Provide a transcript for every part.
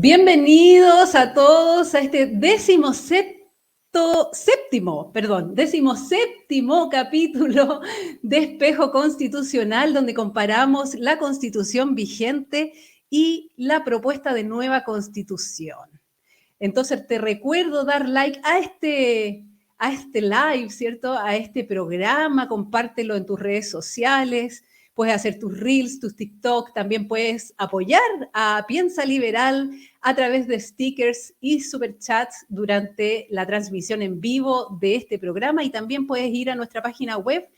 Bienvenidos a todos a este decimoséptimo capítulo de Espejo Constitucional, donde comparamos la Constitución vigente y la propuesta de nueva Constitución. Entonces te recuerdo dar like a este live, ¿cierto? A este programa, compártelo en tus redes sociales, puedes hacer tus reels, tus TikTok, también puedes apoyar a Piensa Liberal a través de stickers y superchats durante la transmisión en vivo de este programa, y también puedes ir a nuestra página web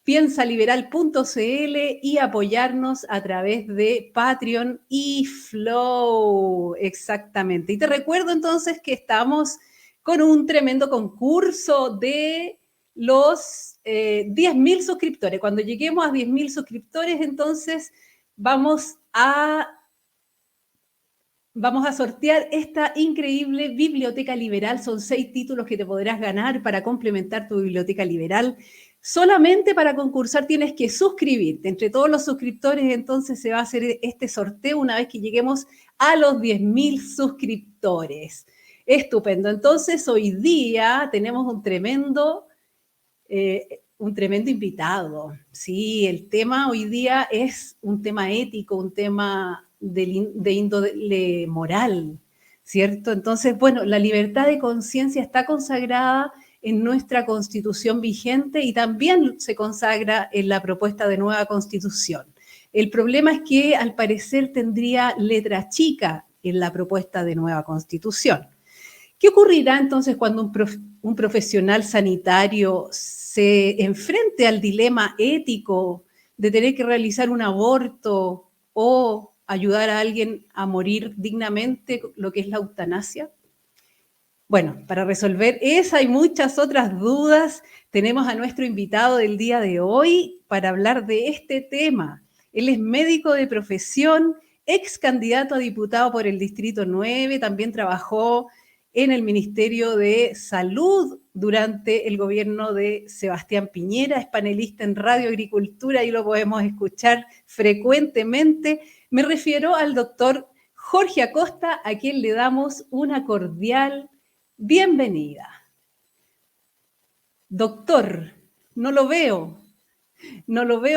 piensaliberal.cl y apoyarnos a través de Patreon y Flow, exactamente. Y te recuerdo entonces que estamos con un tremendo concurso de los 10.000 suscriptores. Cuando lleguemos a 10.000 suscriptores, entonces vamos a sortear esta increíble biblioteca liberal. Son 6 títulos que te podrás ganar para complementar tu biblioteca liberal. Solamente para concursar tienes que suscribirte. Entre todos los suscriptores, entonces, se va a hacer este sorteo una vez que lleguemos a los 10.000 suscriptores. Estupendo. Entonces, hoy día tenemos un tremendo invitado. Sí, el tema hoy día es un tema ético, un tema de índole moral, ¿cierto? Entonces, bueno, la libertad de conciencia está consagrada en nuestra Constitución vigente y también se consagra en la propuesta de nueva Constitución. El problema es que, al parecer, tendría letra chica en la propuesta de nueva Constitución. ¿Qué ocurrirá entonces cuando un profesional sanitario se enfrente al dilema ético de tener que realizar un aborto o ayudar a alguien a morir dignamente, lo que es la eutanasia? Bueno, para resolver esa y muchas otras dudas, tenemos a nuestro invitado del día de hoy para hablar de este tema. Él es médico de profesión, ex candidato a diputado por el Distrito 9, también trabajó en el Ministerio de Salud durante el gobierno de Sebastián Piñera, es panelista en Radio Agricultura y lo podemos escuchar frecuentemente. Me refiero al doctor Jorge Acosta, a quien le damos una cordial bienvenida. Doctor, no lo veo,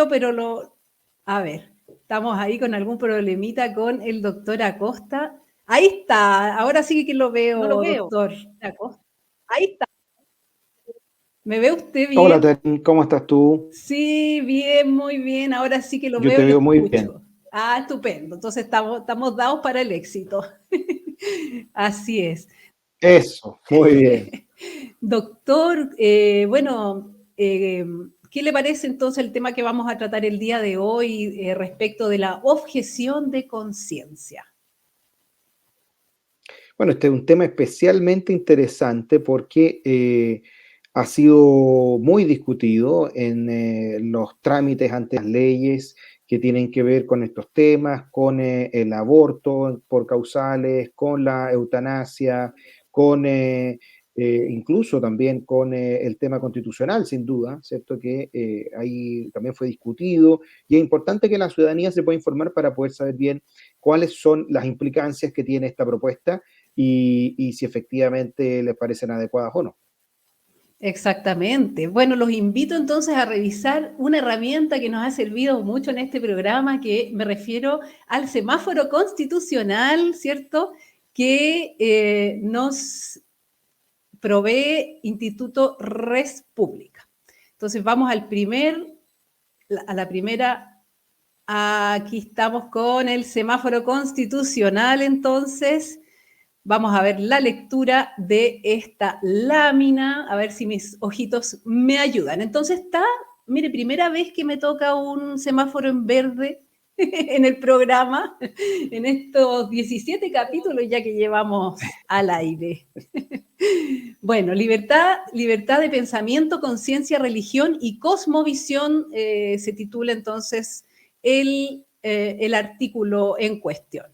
pero a ver, estamos ahí con algún problemita con el doctor Acosta. Ahí está, ahora sí que lo veo, doctor Acosta. Ahí está. ¿Me ve usted bien? Hola, Tati, ¿cómo estás tú? Sí, bien, muy bien. Ahora sí que lo Yo veo te y lo veo muy escucho. bien. Ah, estupendo. Entonces estamos dados para el éxito. Así es. Eso, muy bien. Doctor, ¿qué le parece entonces el tema que vamos a tratar el día de hoy respecto de la objeción de conciencia? Bueno, este es un tema especialmente interesante porque ha sido muy discutido en los trámites ante las leyes que tienen que ver con estos temas, con el aborto por causales, con la eutanasia, con incluso también con el tema constitucional, sin duda, ¿cierto? Que ahí también fue discutido y es importante que la ciudadanía se pueda informar para poder saber bien cuáles son las implicancias que tiene esta propuesta y si efectivamente les parecen adecuadas o no. Exactamente. Bueno, los invito entonces a revisar una herramienta que nos ha servido mucho en este programa, que me refiero al semáforo constitucional, ¿cierto? Que nos provee Instituto Res Pública. Entonces vamos a la primera, aquí estamos con el semáforo constitucional, entonces vamos a ver la lectura de esta lámina, a ver si mis ojitos me ayudan. Entonces mire, primera vez que me toca un semáforo en verde en el programa, en estos 17 capítulos ya que llevamos al aire. Bueno, libertad de pensamiento, conciencia, religión y cosmovisión se titula entonces el artículo en cuestión.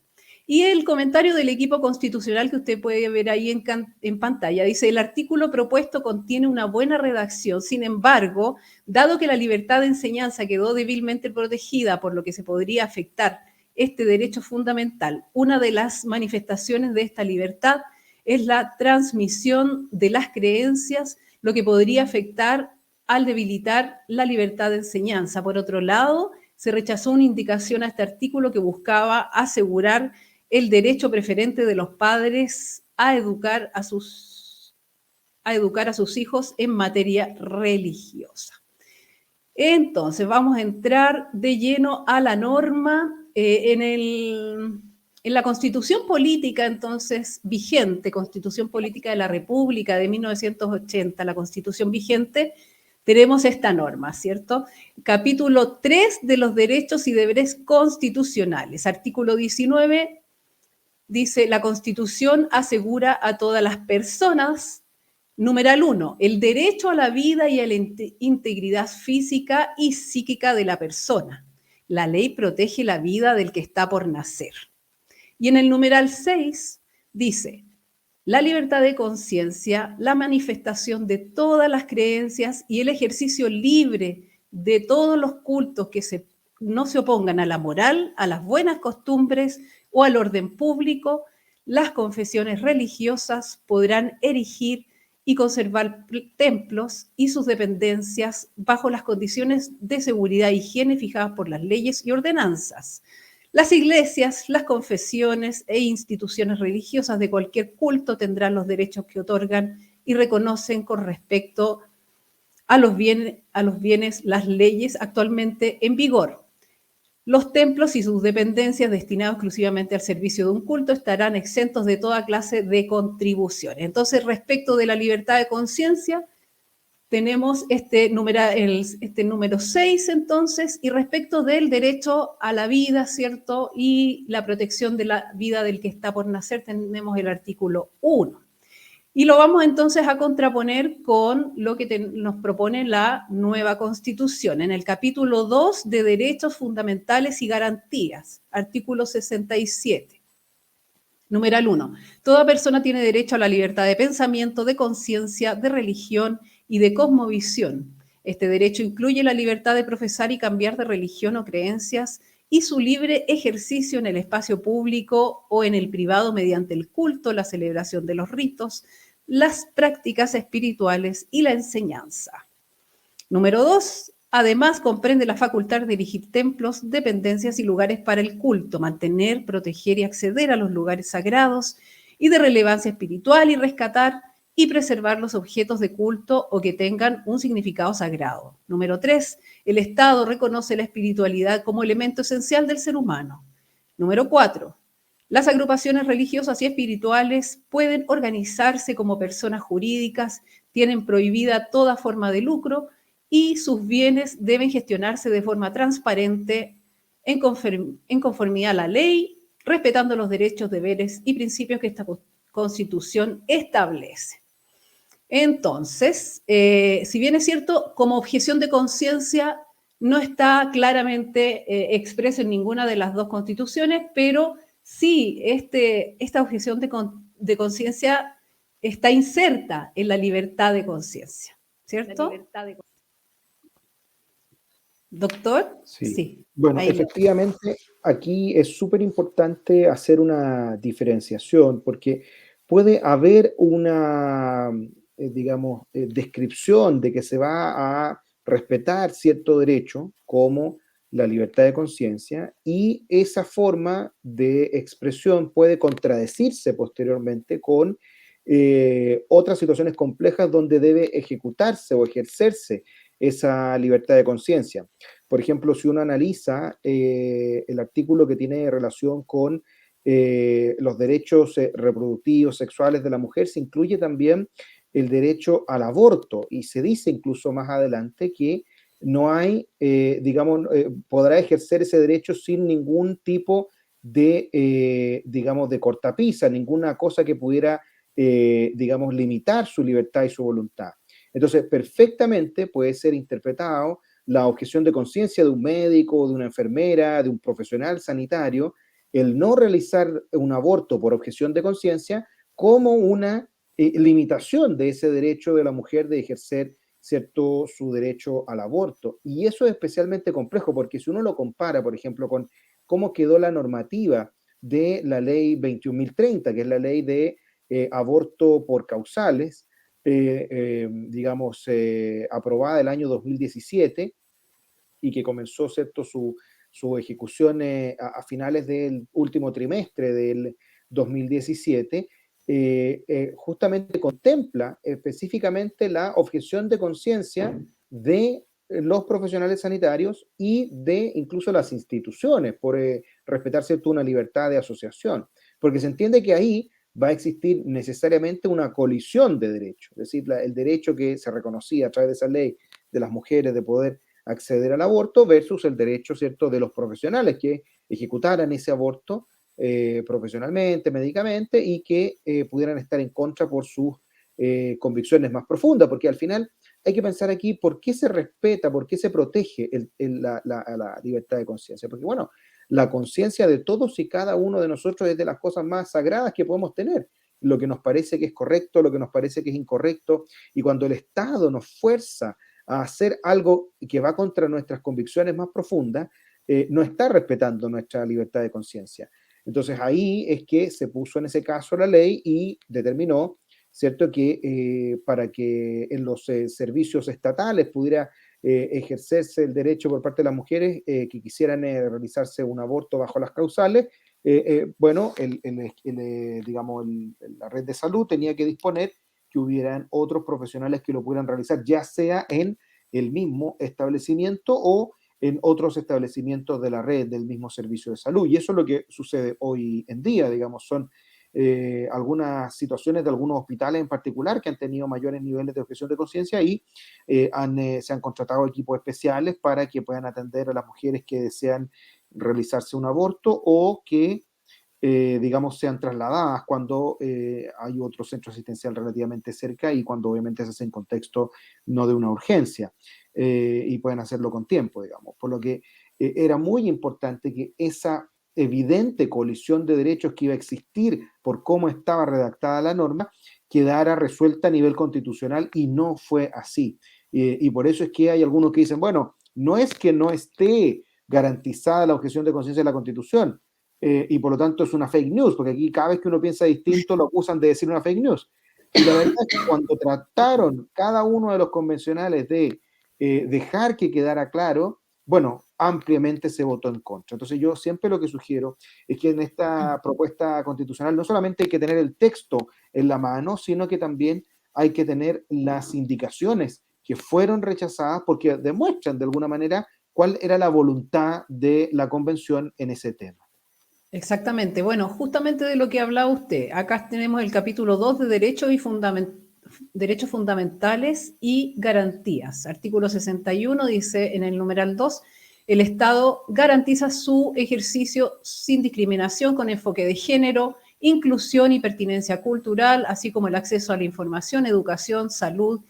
Y el comentario del equipo constitucional que usted puede ver ahí en pantalla dice: el artículo propuesto contiene una buena redacción, sin embargo, dado que la libertad de enseñanza quedó débilmente protegida, por lo que se podría afectar este derecho fundamental. Una de las manifestaciones de esta libertad es la transmisión de las creencias, lo que podría afectar al debilitar la libertad de enseñanza. Por otro lado, se rechazó una indicación a este artículo que buscaba asegurar el derecho preferente de los padres a educar a sus hijos en materia religiosa. Entonces, vamos a entrar de lleno a la norma en la Constitución Política, entonces, vigente, Constitución Política de la República de 1980, la Constitución vigente, tenemos esta norma, ¿cierto? Capítulo 3 de los derechos y deberes constitucionales. Artículo 19 dice, la Constitución asegura a todas las personas, numeral 1, el derecho a la vida y a la integridad física y psíquica de la persona. La ley protege la vida del que está por nacer. Y en el numeral 6 dice, la libertad de conciencia, la manifestación de todas las creencias y el ejercicio libre de todos los cultos que no se opongan a la moral, a las buenas costumbres o al orden público, las confesiones religiosas podrán erigir y conservar templos y sus dependencias bajo las condiciones de seguridad e higiene fijadas por las leyes y ordenanzas. Las iglesias, las confesiones e instituciones religiosas de cualquier culto tendrán los derechos que otorgan y reconocen con respecto a los bienes las leyes actualmente en vigor. Los templos y sus dependencias destinados exclusivamente al servicio de un culto estarán exentos de toda clase de contribuciones. Entonces, respecto de la libertad de conciencia, tenemos este número 6, entonces, y respecto del derecho a la vida, ¿cierto? Y la protección de la vida del que está por nacer, tenemos el artículo 1. Y lo vamos entonces a contraponer con lo que nos propone la nueva Constitución. En el capítulo 2 de Derechos Fundamentales y Garantías, artículo 67. Numeral 1. Toda persona tiene derecho a la libertad de pensamiento, de conciencia, de religión y de cosmovisión. Este derecho incluye la libertad de profesar y cambiar de religión o creencias y su libre ejercicio en el espacio público o en el privado mediante el culto, la celebración de los ritos, las prácticas espirituales y la enseñanza. Número 2. Además, comprende la facultad de dirigir templos, dependencias y lugares para el culto, mantener, proteger y acceder a los lugares sagrados y de relevancia espiritual y rescatar y preservar los objetos de culto o que tengan un significado sagrado. Número 3. El Estado reconoce la espiritualidad como elemento esencial del ser humano. Número 4. Las agrupaciones religiosas y espirituales pueden organizarse como personas jurídicas, tienen prohibida toda forma de lucro y sus bienes deben gestionarse de forma transparente en conformidad a la ley, respetando los derechos, deberes y principios que esta Constitución establece. Entonces, si bien es cierto, como objeción de conciencia no está claramente expreso en ninguna de las dos constituciones, pero sí, esta objeción de conciencia está inserta en la libertad de conciencia, ¿cierto? ¿Doctor? Sí. Bueno, efectivamente, aquí es súper importante hacer una diferenciación porque puede haber una, digamos, descripción de que se va a respetar cierto derecho como la libertad de conciencia y esa forma de expresión puede contradecirse posteriormente con otras situaciones complejas donde debe ejecutarse o ejercerse esa libertad de conciencia. Por ejemplo, si uno analiza el artículo que tiene relación con los derechos reproductivos, sexuales de la mujer, se incluye también el derecho al aborto y se dice incluso más adelante que no hay, podrá ejercer ese derecho sin ningún tipo de, digamos, de cortapisa, ninguna cosa que pudiera, limitar su libertad y su voluntad. Entonces, perfectamente puede ser interpretado la objeción de conciencia de un médico, de una enfermera, de un profesional sanitario, el no realizar un aborto por objeción de conciencia como una limitación de ese derecho de la mujer de ejercer su derecho al aborto. Y eso es especialmente complejo porque si uno lo compara, por ejemplo, con cómo quedó la normativa de la ley 21.030, que es la ley de aborto por causales, digamos, aprobada el año 2017 y que comenzó, ¿cierto?, su ejecución a finales del último trimestre del 2017, justamente contempla específicamente la objeción de conciencia de los profesionales sanitarios y de incluso las instituciones por respetar, ¿cierto?, una libertad de asociación, porque se entiende que ahí va a existir necesariamente una colisión de derechos, es decir, el derecho que se reconocía a través de esa ley de las mujeres de poder acceder al aborto versus el derecho, ¿cierto?, de los profesionales que ejecutaran ese aborto profesionalmente, médicamente, y que pudieran estar en contra por sus convicciones más profundas, porque al final hay que pensar aquí por qué se respeta, por qué se protege la libertad de conciencia, porque bueno, la conciencia de todos y cada uno de nosotros es de las cosas más sagradas que podemos tener, lo que nos parece que es correcto, lo que nos parece que es incorrecto, y cuando el Estado nos fuerza a hacer algo que va contra nuestras convicciones más profundas, no está respetando nuestra libertad de conciencia. Entonces ahí es que se puso en ese caso la ley y determinó, ¿cierto?, que para que en los servicios estatales pudiera ejercerse el derecho por parte de las mujeres que quisieran realizarse un aborto bajo las causales, bueno, digamos, la red de salud tenía que disponer que hubieran otros profesionales que lo pudieran realizar, ya sea en el mismo establecimiento o en otros establecimientos de la red del mismo servicio de salud. Y eso es lo que sucede hoy en día, digamos, son algunas situaciones de algunos hospitales en particular que han tenido mayores niveles de objeción de conciencia y se han contratado equipos especiales para que puedan atender a las mujeres que desean realizarse un aborto o que digamos, sean trasladadas cuando hay otro centro asistencial relativamente cerca y cuando obviamente se hace en contexto no de una urgencia y pueden hacerlo con tiempo, digamos. Por lo que era muy importante que esa evidente colisión de derechos que iba a existir por cómo estaba redactada la norma quedara resuelta a nivel constitucional y no fue así. Y por eso es que hay algunos que dicen, bueno, no es que no esté garantizada la objeción de conciencia de la Constitución, y por lo tanto es una fake news, porque aquí cada vez que uno piensa distinto lo acusan de decir una fake news. Y la verdad es que cuando trataron cada uno de los convencionales de dejar que quedara claro, bueno, ampliamente se votó en contra. Entonces yo siempre lo que sugiero es que en esta propuesta constitucional no solamente hay que tener el texto en la mano, sino que también hay que tener las indicaciones que fueron rechazadas porque demuestran de alguna manera cuál era la voluntad de la convención en ese tema. Exactamente. Bueno, justamente de lo que hablaba usted. Acá tenemos el capítulo 2 de Derechos Fundamentales y Garantías. Artículo 61 dice en el numeral 2, el Estado garantiza su ejercicio sin discriminación con enfoque de género, inclusión y pertinencia cultural, así como el acceso a la información, educación, salud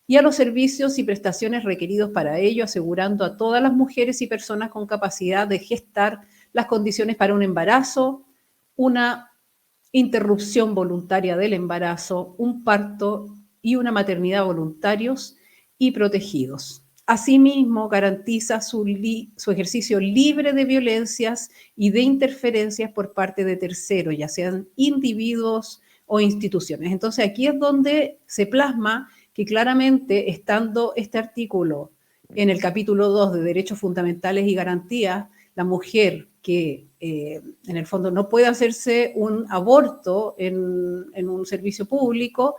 y a los servicios y prestaciones requeridos para ello, asegurando a todas las mujeres y personas con capacidad de gestar las condiciones para un embarazo, una interrupción voluntaria del embarazo, un parto y una maternidad voluntarios y protegidos. Asimismo, garantiza su ejercicio libre de violencias y de interferencias por parte de terceros, ya sean individuos o instituciones. Entonces, aquí es donde se plasma que claramente, estando este artículo en el capítulo 2 de Derechos Fundamentales y Garantías, la mujer que en el fondo no puede hacerse un aborto en un servicio público,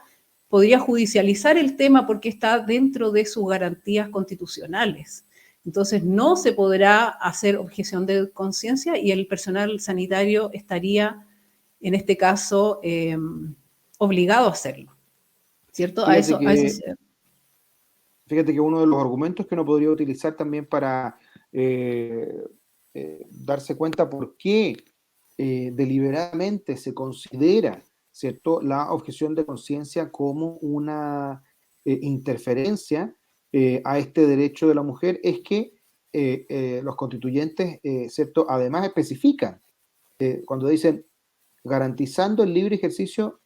podría judicializar el tema porque está dentro de sus garantías constitucionales. Entonces no se podrá hacer objeción de conciencia y el personal sanitario estaría, en este caso, obligado a hacerlo. ¿Cierto? Fíjate que, Se... fíjate que uno de los argumentos que uno podría utilizar también para darse cuenta por qué deliberadamente se considera, ¿cierto?, la objeción de conciencia como una interferencia a este derecho de la mujer es que los constituyentes, ¿cierto?, además especifican, cuando dicen garantizando el libre ejercicio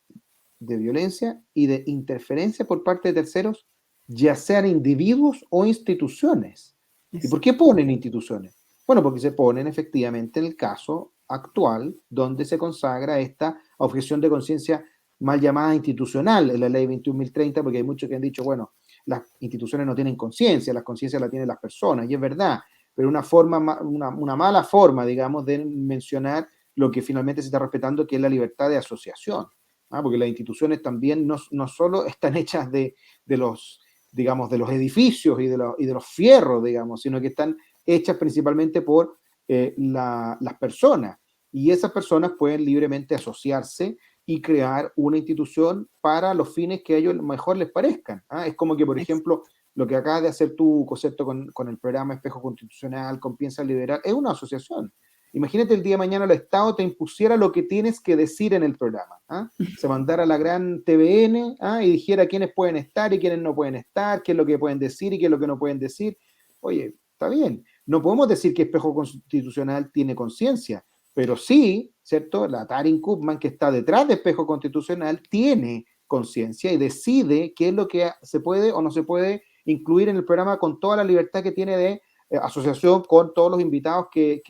de violencia y de interferencia por parte de terceros, ya sean individuos o instituciones. ¿Y por qué ponen instituciones? Bueno, porque se ponen efectivamente en el caso actual donde se consagra esta objeción de conciencia mal llamada institucional en la ley 21.030, porque hay muchos que han dicho, bueno, las instituciones no tienen conciencia, las conciencias la tienen las personas, y es verdad, pero una mala forma, digamos, de mencionar lo que finalmente se está respetando, que es la libertad de asociación, ¿ah? Porque las instituciones también no solo están hechas de los, digamos, de los edificios y de los fierros, digamos, sino que están hechas principalmente por las personas, y esas personas pueden libremente asociarse y crear una institución para los fines que a ellos mejor les parezcan. ¿Ah? Es como que, por ejemplo, lo que acabas de hacer tú, concepto con el programa Espejo Constitucional, con Piensa Liberal, es una asociación. Imagínate el día de mañana el Estado te impusiera lo que tienes que decir en el programa. ¿Ah? Se mandara a la gran TVN, ¿ah? Y dijera quiénes pueden estar y quiénes no pueden estar, qué es lo que pueden decir y qué es lo que no pueden decir. Oye, está bien. No podemos decir que Espejo Constitucional tiene conciencia, pero sí, ¿cierto? La Tarin Kupman, que está detrás de Espejo Constitucional, tiene conciencia y decide qué es lo que se puede o no se puede incluir en el programa con toda la libertad que tiene de asociación con todos los invitados que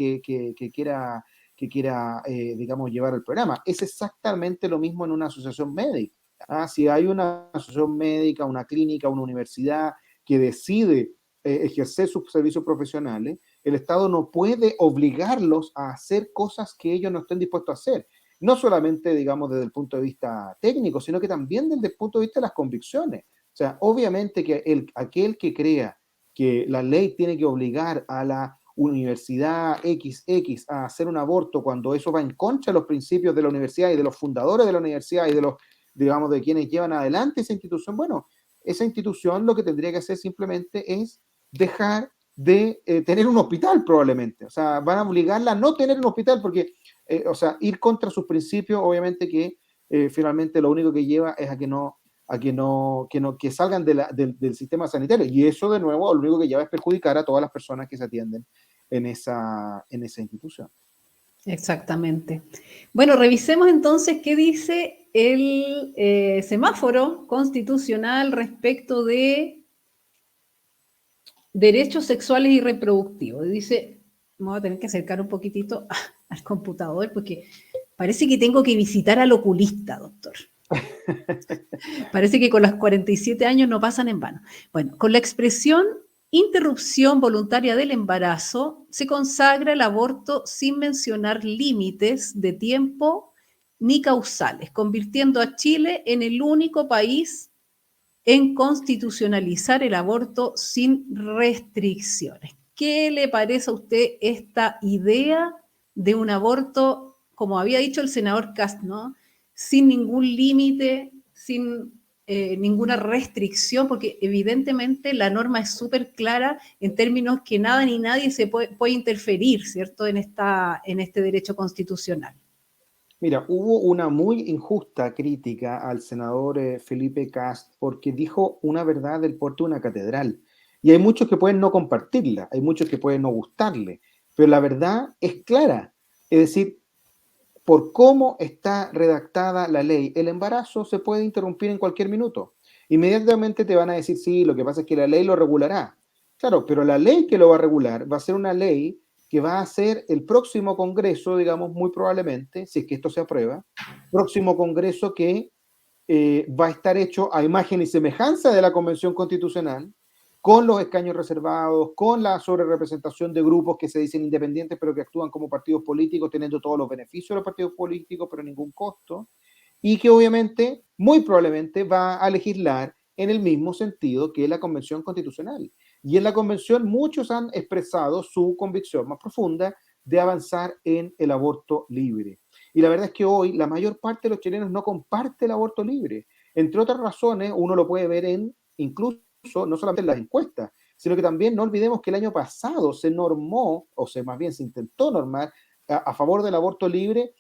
quiera digamos, llevar el programa. Es exactamente lo mismo en una asociación médica. ¿Ah? Si hay una asociación médica, una clínica, una universidad que decide ejercer sus servicios profesionales, el Estado no puede obligarlos a hacer cosas que ellos no estén dispuestos a hacer. No solamente, digamos, desde el punto de vista técnico, sino que también desde el punto de vista de las convicciones. O sea, obviamente que aquel que crea que la ley tiene que obligar a la universidad XX a hacer un aborto cuando eso va en contra de los principios de la universidad y de los fundadores de la universidad y de los, digamos, de quienes llevan adelante esa institución, bueno, esa institución lo que tendría que hacer simplemente es dejar de tener un hospital probablemente. O sea, van a obligarla a no tener un hospital porque, o sea, ir contra sus principios, obviamente que finalmente lo único que lleva es a que salgan del sistema sanitario. Y eso, de nuevo, lo único que lleva es perjudicar a todas las personas que se atienden en esa institución. Exactamente. Bueno, revisemos entonces qué dice el semáforo constitucional respecto de derechos sexuales y reproductivos. Dice, me voy a tener que acercar un poquitito al computador porque parece que tengo que visitar al oculista, doctor. Parece que con los 47 años no pasan en vano. Bueno, con la expresión interrupción voluntaria del embarazo se consagra el aborto sin mencionar límites de tiempo ni causales, convirtiendo a Chile en el único país en constitucionalizar el aborto sin restricciones. ¿Qué le parece a usted esta idea de un aborto, como había dicho el senador Kast, ¿no? Sin ningún límite, sin ninguna restricción, porque evidentemente la norma es súper clara en términos que nada ni nadie se puede interferir, ¿cierto?, en este derecho constitucional. Mira, hubo una muy injusta crítica al senador Felipe Kast porque dijo una verdad del porte de una catedral. Y hay muchos que pueden no compartirla, hay muchos que pueden no gustarle, pero la verdad es clara. Es decir, por cómo está redactada la ley, el embarazo se puede interrumpir en cualquier minuto. Inmediatamente te van a decir, sí, lo que pasa es que la ley lo regulará. Claro, pero la ley que lo va a regular va a ser una ley que va a ser el próximo Congreso, digamos, muy probablemente, si es que esto se aprueba, próximo Congreso que va a estar hecho a imagen y semejanza de la Convención Constitucional, con los escaños reservados, con la sobrerepresentación de grupos que se dicen independientes, pero que actúan como partidos políticos, teniendo todos los beneficios de los partidos políticos, pero ningún costo, y que obviamente, muy probablemente, va a legislar en el mismo sentido que la Convención Constitucional. Y en la Convención muchos han expresado su convicción más profunda de avanzar en el aborto libre. Y la verdad es que hoy la mayor parte de los chilenos no comparte el aborto libre. Entre otras razones, uno lo puede ver incluso no solamente en las encuestas, sino que también no olvidemos que el año pasado se normó, más bien se intentó normar a favor del aborto libre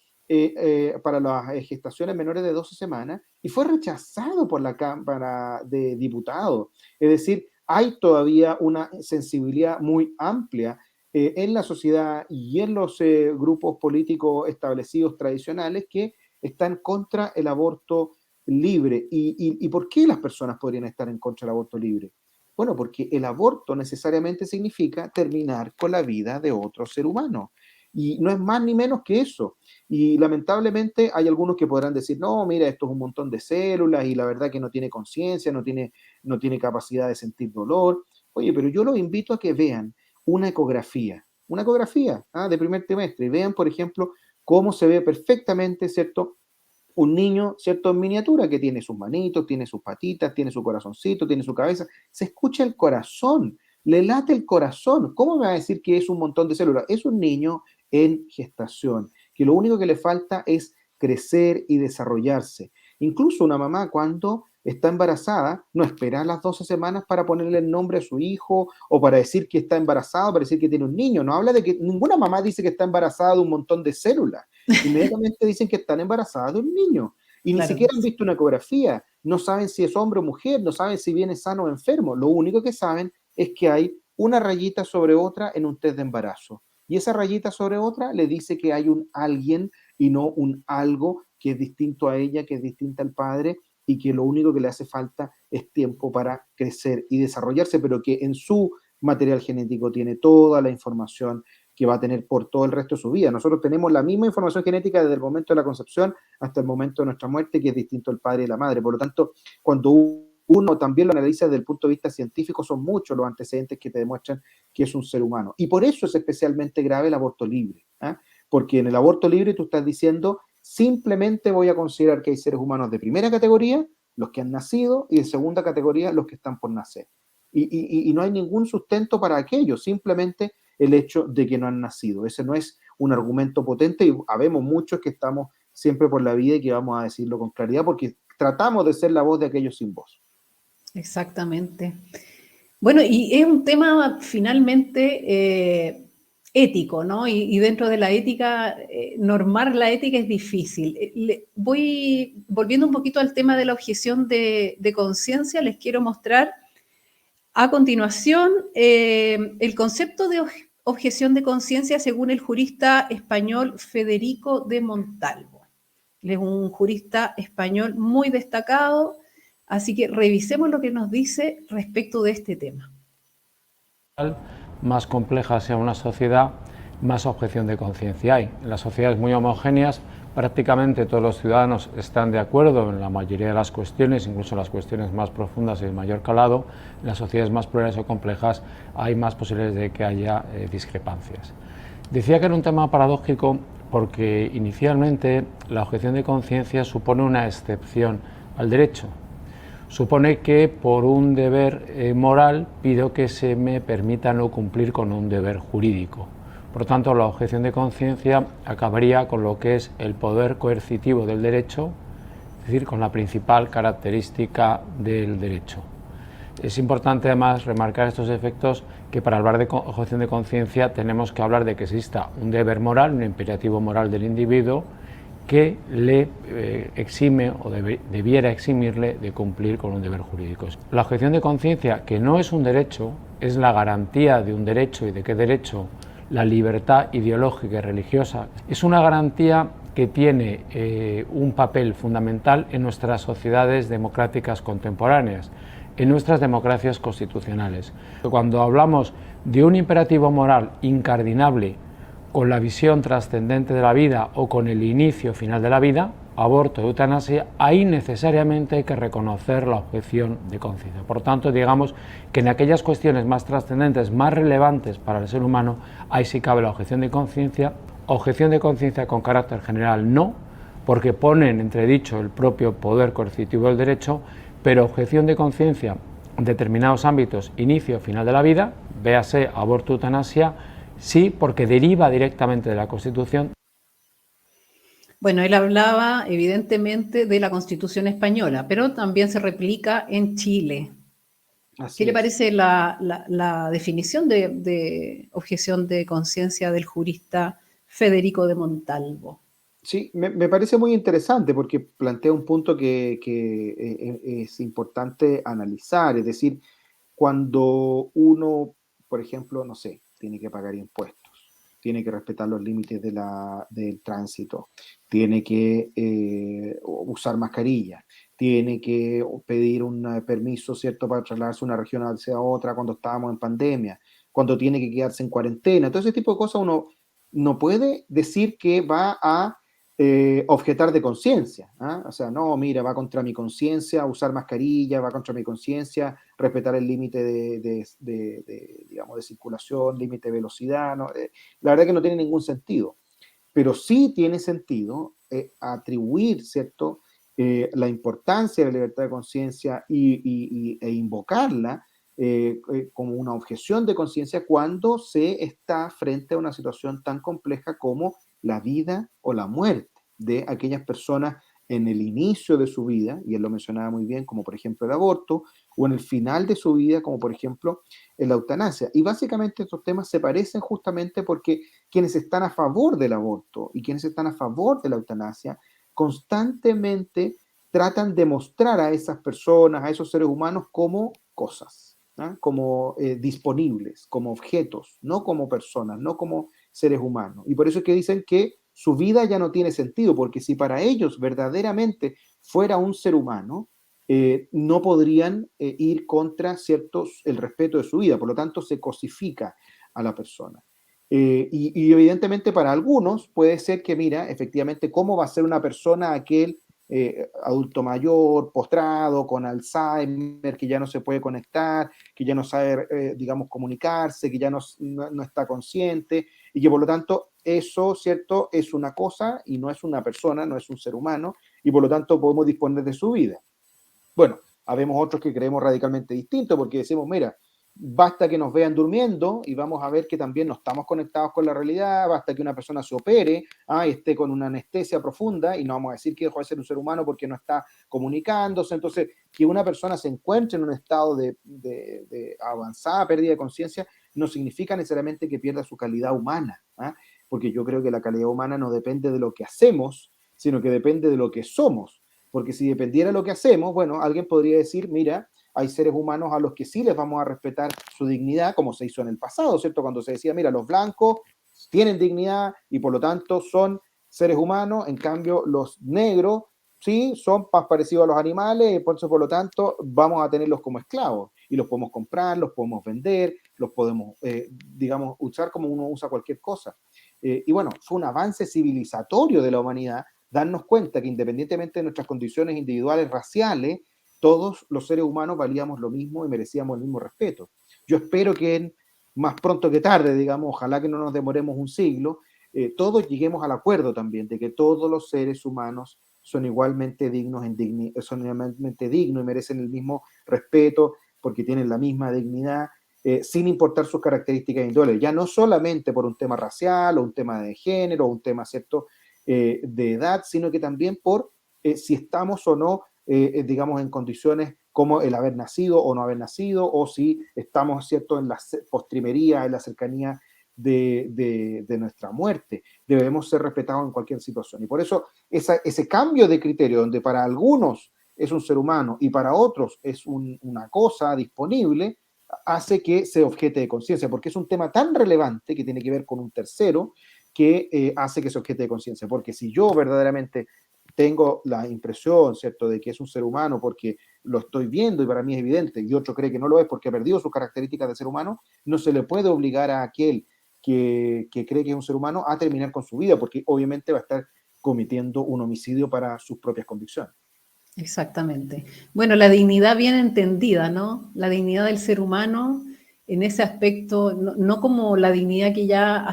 para las gestaciones menores de 12 semanas y fue rechazado por la Cámara de Diputados. Es decir, hay todavía una sensibilidad muy amplia en la sociedad y en los grupos políticos establecidos tradicionales que están contra el aborto libre. ¿Y por qué las personas podrían estar en contra del aborto libre? Bueno, porque el aborto necesariamente significa terminar con la vida de otro ser humano. Y no es más ni menos que eso. Y lamentablemente hay algunos que podrán decir, no, mira, esto es un montón de células y la verdad que no tiene conciencia, no tiene capacidad de sentir dolor. Oye, pero yo los invito a que vean una ecografía de primer trimestre y vean, por ejemplo, cómo se ve perfectamente, ¿cierto? Un niño, ¿cierto? En miniatura, que tiene sus manitos, tiene sus patitas, tiene su corazoncito, tiene su cabeza. Se escucha el corazón, le late el corazón. ¿Cómo me va a decir que es un montón de células? Es un niño en gestación, que lo único que le falta es crecer y desarrollarse. Incluso una mamá cuando está embarazada no espera las 12 semanas para ponerle el nombre a su hijo o para decir que está embarazada, para decir que tiene un niño. No habla de que ninguna mamá dice que está embarazada de un montón de células. Inmediatamente dicen que están embarazadas de un niño y ni Claro, siquiera han visto una ecografía, no saben si es hombre o mujer, no saben si viene sano o enfermo. Lo único que saben es que hay una rayita sobre otra en un test de embarazo. Y esa rayita sobre otra le dice que hay un alguien y no un algo que es distinto a ella, que es distinta al padre y que lo único que le hace falta es tiempo para crecer y desarrollarse, pero que en su material genético tiene toda la información que va a tener por todo el resto de su vida. Nosotros tenemos la misma información genética desde el momento de la concepción hasta el momento de nuestra muerte, que es distinto al padre y la madre. Por lo tanto, cuando uno también lo analiza desde el punto de vista científico, son muchos los antecedentes que te demuestran que es un ser humano. Y por eso es especialmente grave el aborto libre, porque en el aborto libre tú estás diciendo, simplemente voy a considerar que hay seres humanos de primera categoría, los que han nacido, y de segunda categoría, los que están por nacer. Y no hay ningún sustento para aquello, simplemente el hecho de que no han nacido. Ese no es un argumento potente y habemos muchos que estamos siempre por la vida y que vamos a decirlo con claridad porque tratamos de ser la voz de aquellos sin voz. exactamente. Bueno, y es un tema finalmente ético, ¿no? Y dentro de la ética, normar la ética es difícil. Voy volviendo un poquito al tema de la objeción de conciencia, les quiero mostrar a continuación el concepto de objeción de conciencia según el jurista español Federico de Montalvo. Él es un jurista español muy destacado, así que revisemos lo que nos dice respecto de este tema. Más compleja sea una sociedad, más objeción de conciencia hay. En las sociedades muy homogéneas, prácticamente todos los ciudadanos están de acuerdo en la mayoría de las cuestiones, incluso las cuestiones más profundas y de mayor calado. En las sociedades más plurales o complejas hay más posibilidades de que haya discrepancias. Decía que era un tema paradójico porque inicialmente la objeción de conciencia supone una excepción al derecho. Supone que por un deber moral pido que se me permita no cumplir con un deber jurídico. Por tanto, la objeción de conciencia acabaría con lo que es el poder coercitivo del derecho, es decir, con la principal característica del derecho. Es importante además remarcar estos efectos que para hablar de objeción de conciencia tenemos que hablar de que exista un deber moral, un imperativo moral del individuo que le exime o debiera eximirle de cumplir con un deber jurídico. La objeción de conciencia, que no es un derecho, es la garantía de un derecho. ¿Y de qué derecho? La libertad ideológica y religiosa. Es una garantía que tiene un papel fundamental en nuestras sociedades democráticas contemporáneas, en nuestras democracias constitucionales. Cuando hablamos de un imperativo moral incardinable con la visión trascendente de la vida o con el inicio final de la vida, aborto, eutanasia, ahí necesariamente hay que reconocer la objeción de conciencia. Por tanto, digamos que en aquellas cuestiones más trascendentes, más relevantes para el ser humano, ahí sí cabe la objeción de conciencia con carácter general no, porque pone en entredicho el propio poder coercitivo del derecho, pero objeción de conciencia en determinados ámbitos, inicio, final de la vida, véase aborto, eutanasia, sí, porque deriva directamente de la Constitución. Bueno, él hablaba evidentemente de la Constitución española, pero también se replica en Chile. ¿Qué Así le es. parece la definición de objeción de conciencia del jurista Federico de Montalvo? Sí, me parece muy interesante porque plantea un punto que es importante analizar, es decir, cuando uno, por ejemplo, no sé, tiene que pagar impuestos, tiene que respetar los límites del tránsito, tiene que usar mascarilla, tiene que pedir un permiso, ¿cierto?, para trasladarse de una región hacia otra cuando estábamos en pandemia, cuando tiene que quedarse en cuarentena. Todo ese tipo de cosas uno no puede decir que va a objetar de conciencia. ¿Ah? O sea, no, mira, va contra mi conciencia usar mascarilla, va contra mi conciencia respetar el límite digamos, de circulación, límite de velocidad. ¿No? La verdad que no tiene ningún sentido. Pero sí tiene sentido atribuir, ¿cierto?, la importancia de la libertad de conciencia e invocarla como una objeción de conciencia cuando se está frente a una situación tan compleja como la vida o la muerte de aquellas personas en el inicio de su vida, y él lo mencionaba muy bien, como por ejemplo el aborto, o en el final de su vida, como por ejemplo la eutanasia. Y básicamente estos temas se parecen justamente porque quienes están a favor del aborto y quienes están a favor de la eutanasia constantemente tratan de mostrar a esas personas, a esos seres humanos como cosas, ¿no? Como disponibles, como objetos, no como personas, no como seres humanos. Y por eso es que dicen que su vida ya no tiene sentido, porque si para ellos verdaderamente fuera un ser humano, no podrían ir contra el respeto de su vida, por lo tanto se cosifica a la persona. Y evidentemente para algunos puede ser que, mira, efectivamente, ¿cómo va a ser una persona aquel adulto mayor, postrado, con Alzheimer, que ya no se puede conectar, que ya no sabe, digamos, comunicarse, que ya no está consciente, y que por lo tanto eso, ¿cierto?, es una cosa y no es una persona, no es un ser humano, y por lo tanto podemos disponer de su vida. Bueno, habemos otros que creemos radicalmente distinto porque decimos, mira, basta que nos vean durmiendo y vamos a ver que también no estamos conectados con la realidad, basta que una persona se opere y esté con una anestesia profunda y no vamos a decir que dejó de ser un ser humano porque no está comunicándose. Entonces, que una persona se encuentre en un estado de avanzada pérdida de conciencia no significa necesariamente que pierda su calidad humana, porque yo creo que la calidad humana no depende de lo que hacemos, sino que depende de lo que somos. Porque si dependiera de lo que hacemos, bueno, alguien podría decir, mira, hay seres humanos a los que sí les vamos a respetar su dignidad, como se hizo en el pasado, ¿cierto? Cuando se decía, mira, los blancos tienen dignidad y por lo tanto son seres humanos, en cambio los negros, sí, son más parecidos a los animales y por lo tanto vamos a tenerlos como esclavos y los podemos comprar, los podemos vender, los podemos, digamos, usar como uno usa cualquier cosa. Y bueno, fue un avance civilizatorio de la humanidad darnos cuenta que independientemente de nuestras condiciones individuales raciales, todos los seres humanos valíamos lo mismo y merecíamos el mismo respeto. Yo espero que más pronto que tarde, digamos, ojalá que no nos demoremos un siglo, todos lleguemos al acuerdo también de que todos los seres humanos son igualmente dignos y merecen el mismo respeto porque tienen la misma dignidad, sin importar sus características individuales, ya no solamente por un tema racial o un tema de género o un tema, ¿cierto?, de edad, sino que también por si estamos o no, digamos, en condiciones como el haber nacido o no haber nacido, o si estamos, ¿cierto?, en la postrimería, en la cercanía de nuestra muerte. Debemos ser respetados en cualquier situación. Y por eso ese cambio de criterio, donde para algunos es un ser humano y para otros es una cosa disponible, hace que se objete de conciencia, porque es un tema tan relevante que tiene que ver con un tercero, que hace que se objete de conciencia. Porque si yo verdaderamente tengo la impresión, ¿cierto?, de que es un ser humano porque lo estoy viendo y para mí es evidente, y otro cree que no lo es porque ha perdido sus características de ser humano, no se le puede obligar a aquel que cree que es un ser humano a terminar con su vida, porque obviamente va a estar cometiendo un homicidio para sus propias convicciones. Exactamente. Bueno, la dignidad bien entendida, ¿no? La dignidad del ser humano en ese aspecto, no como la dignidad que ya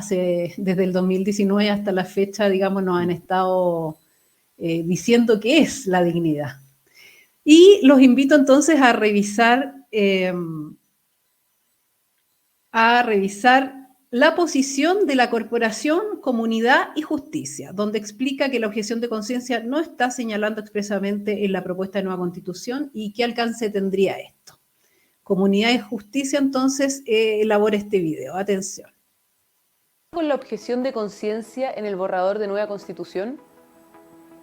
desde el 2019 hasta la fecha, digamos, nos han estado diciendo que es la dignidad. Y los invito entonces a revisar la posición de la Corporación, Comunidad y Justicia, donde explica que la objeción de conciencia no está señalando expresamente en la propuesta de nueva Constitución y qué alcance tendría esto. Comunidad y Justicia, entonces, elabora este video. Atención. ¿Con la objeción de conciencia en el borrador de nueva Constitución?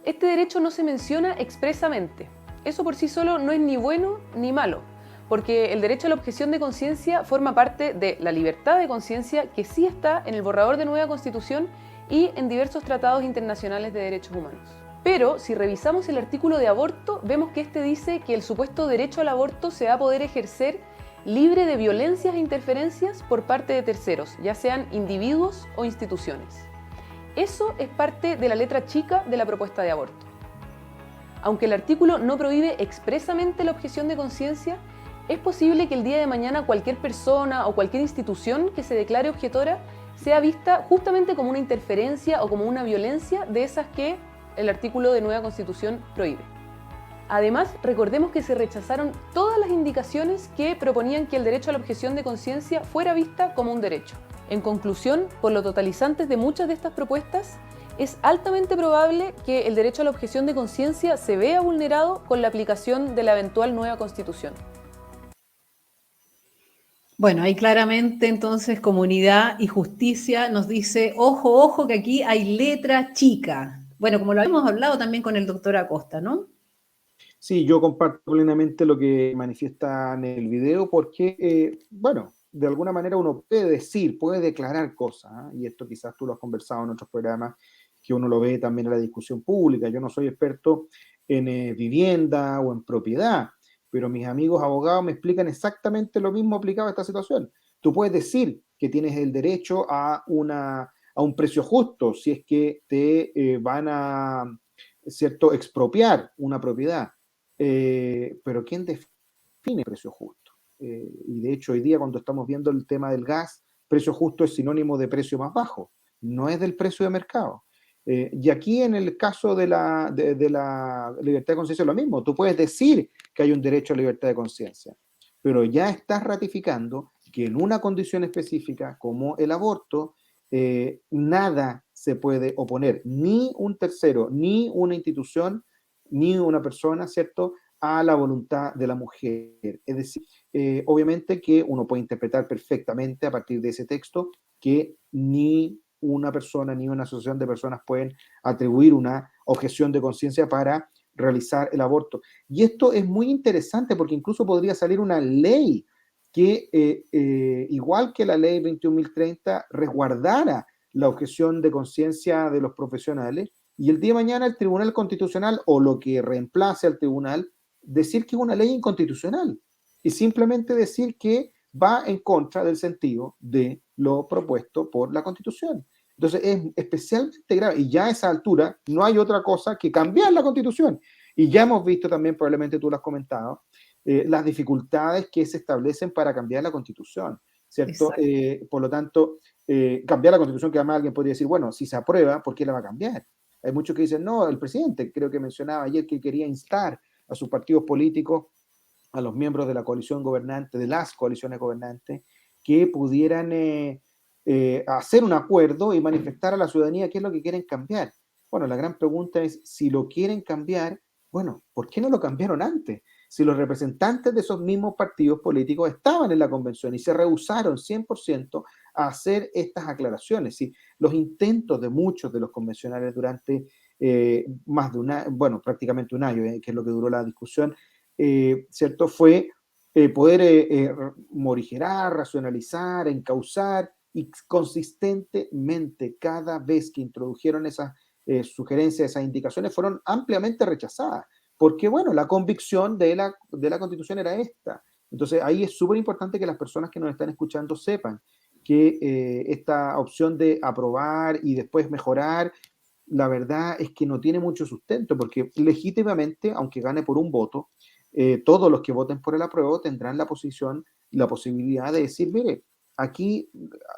Este derecho no se menciona expresamente. Eso por sí solo no es ni bueno ni malo, porque el derecho a la objeción de conciencia forma parte de la libertad de conciencia que sí está en el borrador de nueva Constitución y en diversos tratados internacionales de derechos humanos. Pero si revisamos el artículo de aborto, vemos que este dice que el supuesto derecho al aborto se va a poder ejercer libre de violencias e interferencias por parte de terceros, ya sean individuos o instituciones. Eso es parte de la letra chica de la propuesta de aborto. Aunque el artículo no prohíbe expresamente la objeción de conciencia, es posible que el día de mañana cualquier persona o cualquier institución que se declare objetora sea vista justamente como una interferencia o como una violencia de esas que el artículo de nueva Constitución prohíbe. Además, recordemos que se rechazaron todas las indicaciones que proponían que el derecho a la objeción de conciencia fuera vista como un derecho. En conclusión, por lo totalizantes de muchas de estas propuestas, es altamente probable que el derecho a la objeción de conciencia se vea vulnerado con la aplicación de la eventual nueva Constitución. Bueno, ahí claramente entonces Comunidad y Justicia nos dice, ojo, ojo, que aquí hay letra chica. Bueno, como lo habíamos hablado también con el doctor Acosta, ¿no? Sí, yo comparto plenamente lo que manifiesta en el video porque, bueno, de alguna manera uno puede decir, puede declarar cosas, ¿eh? Y esto quizás tú lo has conversado en otros programas, que uno lo ve también en la discusión pública. Yo no soy experto en vivienda o en propiedad, pero mis amigos abogados me explican exactamente lo mismo aplicado a esta situación. Tú puedes decir que tienes el derecho a un precio justo si es que te van a, ¿cierto?, expropiar una propiedad. Pero ¿quién define precio justo? Y de hecho hoy día cuando estamos viendo el tema del gas, precio justo es sinónimo de precio más bajo, no es del precio de mercado. Y aquí en el caso de la libertad de conciencia es lo mismo. Tú puedes decir que hay un derecho a libertad de conciencia, pero ya estás ratificando que en una condición específica como el aborto, nada se puede oponer, ni un tercero, ni una institución, ni una persona, ¿cierto?, a la voluntad de la mujer. Es decir, obviamente que uno puede interpretar perfectamente a partir de ese texto que ni una persona ni una asociación de personas pueden atribuir una objeción de conciencia para realizar el aborto. Y esto es muy interesante porque incluso podría salir una ley que, igual que la ley 21.030, resguardara la objeción de conciencia de los profesionales y el día de mañana el Tribunal Constitucional o lo que reemplace al tribunal decir que es una ley inconstitucional y simplemente decir que va en contra del sentido de lo propuesto por la Constitución. Entonces es especialmente grave y ya a esa altura no hay otra cosa que cambiar la Constitución. Y ya hemos visto también, probablemente tú lo has comentado, las dificultades que se establecen para cambiar la Constitución, ¿cierto? Por lo tanto, cambiar la Constitución, que además alguien podría decir, bueno, si se aprueba, ¿por qué la va a cambiar? Hay muchos que dicen, no, el presidente creo que mencionaba ayer que quería instar a sus partidos políticos, a los miembros de la coalición gobernante, de las coaliciones gobernantes, que pudieran hacer un acuerdo y manifestar a la ciudadanía qué es lo que quieren cambiar. Bueno, la gran pregunta es, si lo quieren cambiar, bueno, ¿por qué no lo cambiaron antes? Si los representantes de esos mismos partidos políticos estaban en la convención y se rehusaron 100% a hacer estas aclaraciones. Si los intentos de muchos de los convencionales durante más de un año, bueno, prácticamente un año, que es lo que duró la discusión, ¿cierto? Fue poder morigerar, racionalizar, encauzar y consistentemente cada vez que introdujeron esas sugerencias, esas indicaciones, fueron ampliamente rechazadas, porque bueno, la convicción de la Constitución era esta. Entonces ahí es súper importante que las personas que nos están escuchando sepan que esta opción de aprobar y después mejorar, la verdad es que no tiene mucho sustento, porque legítimamente, aunque gane por un voto, todos los que voten por el apruebo tendrán la posibilidad de decir, mire, aquí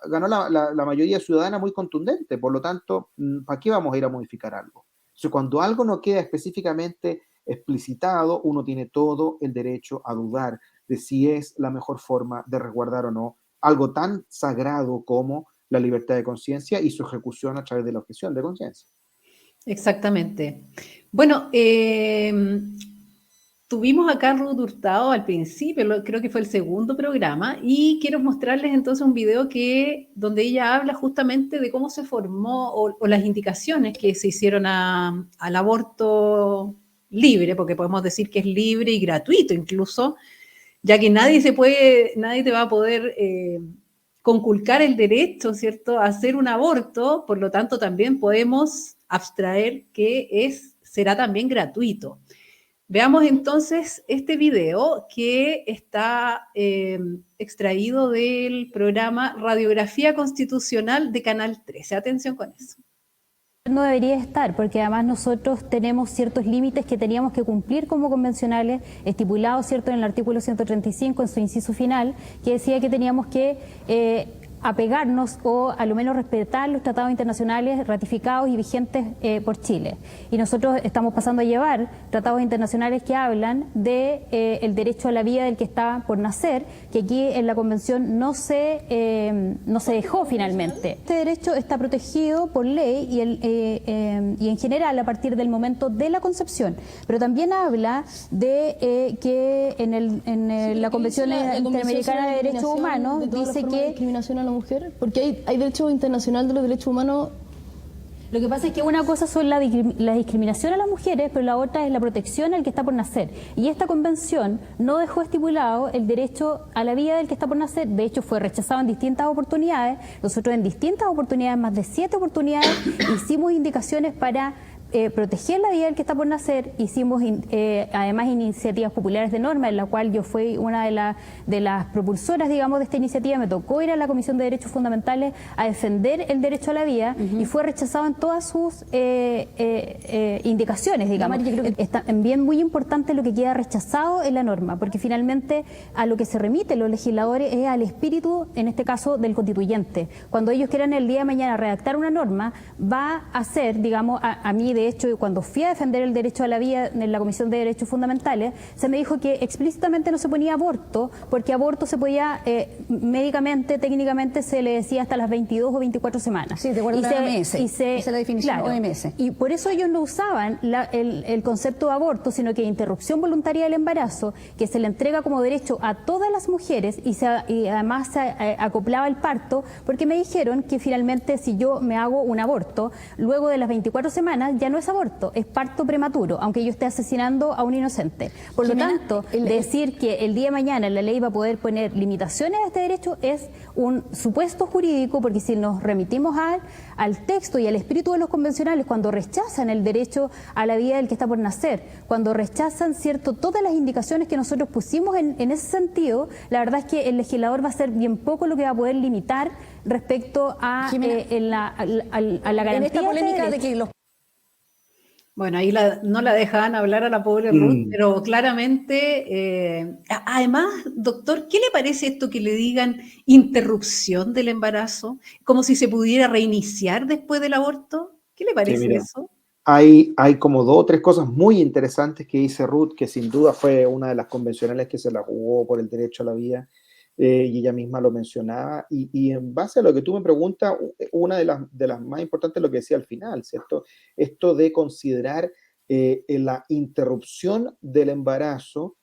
ganó la mayoría ciudadana muy contundente, por lo tanto, ¿para qué vamos a ir a modificar algo? Entonces, cuando algo no queda específicamente explicitado, uno tiene todo el derecho a dudar de si es la mejor forma de resguardar o no algo tan sagrado como la libertad de conciencia y su ejecución a través de la objeción de conciencia. Exactamente. Bueno, tuvimos a Carlos Hurtado al principio, creo que fue el segundo programa, y quiero mostrarles entonces un video donde ella habla justamente de cómo se formó o las indicaciones que se hicieron al aborto libre, porque podemos decir que es libre y gratuito incluso, ya que nadie te va a poder conculcar el derecho, ¿cierto?, a hacer un aborto, por lo tanto también podemos abstraer que será también gratuito. Veamos entonces este video que está extraído del programa Radiografía Constitucional de Canal 13. Atención con eso. No debería estar, porque además nosotros tenemos ciertos límites que teníamos que cumplir como convencionales, estipulados, ¿cierto?, en el artículo 135, en su inciso final, que decía que teníamos que apegarnos o a lo menos respetar los tratados internacionales ratificados y vigentes por Chile. Y nosotros estamos pasando a llevar tratados internacionales que hablan de el derecho a la vida del que está por nacer, que aquí en la Convención no se dejó finalmente. Este derecho está protegido por ley y en general a partir del momento de la concepción, pero también habla de que en la Convención Interamericana de Derechos Humanos dice que discriminación a la mujer, porque hay derecho internacional de los derechos humanos. Lo que pasa es que una cosa son la discriminación a las mujeres, pero la otra es la protección al que está por nacer. Y esta convención no dejó estipulado el derecho a la vida del que está por nacer. De hecho, fue rechazado en distintas oportunidades. Nosotros en distintas oportunidades, más de 7 oportunidades, hicimos indicaciones para proteger la vida del que está por nacer. Hicimos además iniciativas populares de norma, en la cual yo fui una de las propulsoras, digamos, de esta iniciativa. Me tocó ir a la Comisión de Derechos Fundamentales a defender el derecho a la vida y fue rechazado en todas sus indicaciones, digamos. Yo creo que es también muy importante lo que queda rechazado en la norma, porque finalmente a lo que se remiten los legisladores es al espíritu, en este caso, del constituyente. Cuando ellos quieran el día de mañana redactar una norma, va a ser, digamos, a mí de hecho, cuando fui a defender el derecho a la vida en la Comisión de Derechos Fundamentales, se me dijo que explícitamente no se ponía aborto, porque aborto se podía, médicamente, técnicamente, se le decía hasta las 22 o 24 semanas. Sí, de acuerdo a la OMS. Esa es la definición, claro, OMS. Y por eso ellos no usaban el concepto de aborto, sino que interrupción voluntaria del embarazo, que se le entrega como derecho a todas las mujeres y además se acoplaba el parto, porque me dijeron que finalmente si yo me hago un aborto, luego de las 24 semanas ya no es aborto, es parto prematuro, aunque yo esté asesinando a un inocente. Por lo tanto, decir que el día de mañana la ley va a poder poner limitaciones a este derecho es un supuesto jurídico, porque si nos remitimos al texto y al espíritu de los convencionales, cuando rechazan el derecho a la vida del que está por nacer, cuando rechazan, ¿cierto?, todas las indicaciones que nosotros pusimos en ese sentido, la verdad es que el legislador va a hacer bien poco lo que va a poder limitar respecto a la garantía en esta polémica de que los... Bueno, ahí no la dejaban hablar a la pobre Ruth, pero claramente, además, doctor, ¿qué le parece esto que le digan interrupción del embarazo? Como si se pudiera reiniciar después del aborto. ¿Qué le parece eso? Hay como 2 o 3 cosas muy interesantes que dice Ruth, que sin duda fue una de las convencionales que se la jugó por el derecho a la vida, y ella misma lo mencionaba, y en base a lo que tú me preguntas, una de las más importantes es lo que decía al final, ¿cierto? Esto de considerar la interrupción del embarazo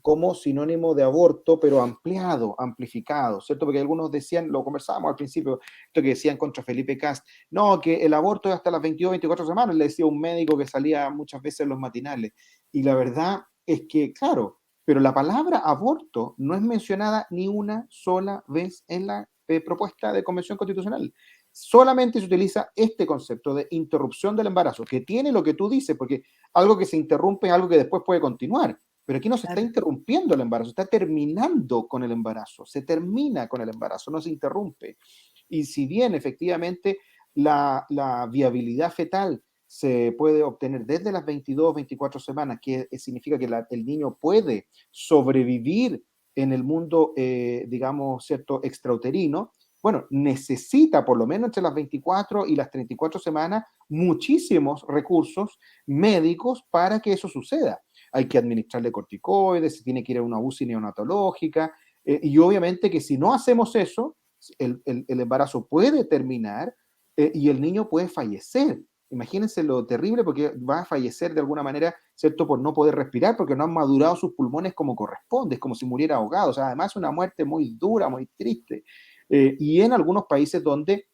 como sinónimo de aborto, pero amplificado, ¿cierto? Porque algunos decían, lo conversábamos al principio, esto que decían contra Felipe Kast, no, que el aborto es hasta las 22, 24 semanas, le decía un médico que salía muchas veces en los matinales, y la verdad es que, claro, pero la palabra aborto no es mencionada ni una sola vez en la propuesta de convención constitucional. Solamente se utiliza este concepto de interrupción del embarazo, que tiene lo que tú dices, porque algo que se interrumpe es algo que después puede continuar. Pero aquí no se está interrumpiendo el embarazo, está terminando con el embarazo, se termina con el embarazo, no se interrumpe. Y si bien efectivamente la viabilidad fetal se puede obtener desde las 22, 24 semanas, que significa que el niño puede sobrevivir en el mundo, digamos, ¿cierto?, extrauterino, bueno, necesita por lo menos entre las 24 y las 34 semanas muchísimos recursos médicos para que eso suceda. Hay que administrarle corticoides, se tiene que ir a una UCI neonatológica, y obviamente que si no hacemos eso, el embarazo puede terminar y el niño puede fallecer. Imagínense lo terrible, porque va a fallecer de alguna manera, ¿cierto?, por no poder respirar, porque no han madurado sus pulmones como corresponde, es como si muriera ahogado. O sea, además una muerte muy dura, muy triste. Y en algunos países donde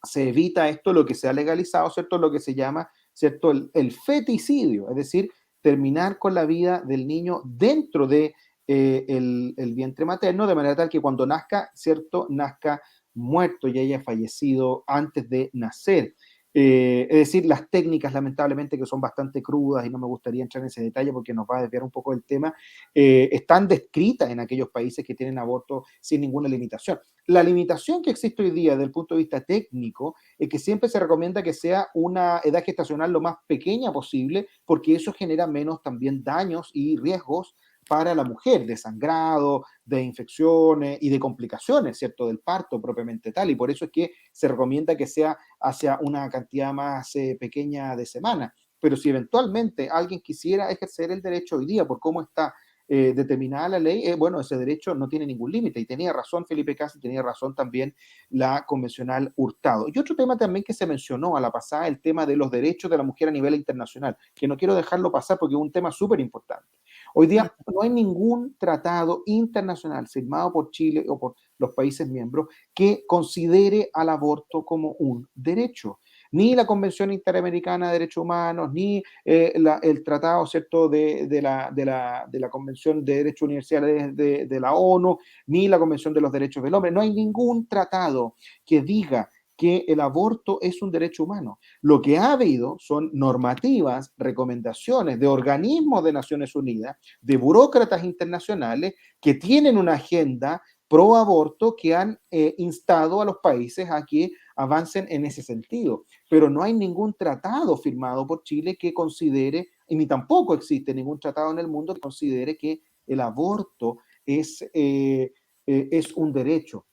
se evita esto, lo que se ha legalizado, ¿cierto?, lo que se llama, ¿cierto?, el feticidio, es decir, terminar con la vida del niño dentro de el vientre materno, de manera tal que cuando nazca, ¿cierto?, nazca muerto y haya fallecido antes de nacer. Es decir, las técnicas, lamentablemente, que son bastante crudas y no me gustaría entrar en ese detalle porque nos va a desviar un poco del tema, están descritas en aquellos países que tienen aborto sin ninguna limitación. La limitación que existe hoy día desde el punto de vista técnico es que siempre se recomienda que sea una edad gestacional lo más pequeña posible, porque eso genera menos también daños y riesgos para la mujer, de sangrado, de infecciones y de complicaciones, ¿cierto?, del parto propiamente tal, y por eso es que se recomienda que sea hacia una cantidad más pequeña de semanas. Pero si eventualmente alguien quisiera ejercer el derecho hoy día por cómo está determinada la ley, bueno, ese derecho no tiene ningún límite, y tenía razón Felipe Casi, tenía razón también la convencional Hurtado. Y otro tema también que se mencionó a la pasada, el tema de los derechos de la mujer a nivel internacional, que no quiero dejarlo pasar porque es un tema súper importante. Hoy día no hay ningún tratado internacional firmado por Chile o por los países miembros que considere al aborto como un derecho. Ni la Convención Interamericana de Derechos Humanos, ni el tratado, ¿cierto?, de la Convención de Derechos Universales de la ONU, ni la Convención de los Derechos del Hombre. No hay ningún tratado que diga que el aborto es un derecho humano. Lo que ha habido son normativas, recomendaciones de organismos de Naciones Unidas, de burócratas internacionales que tienen una agenda pro aborto que han instado a los países a que avancen en ese sentido. Pero no hay ningún tratado firmado por Chile que considere, y ni tampoco existe ningún tratado en el mundo que considere que el aborto es un derecho.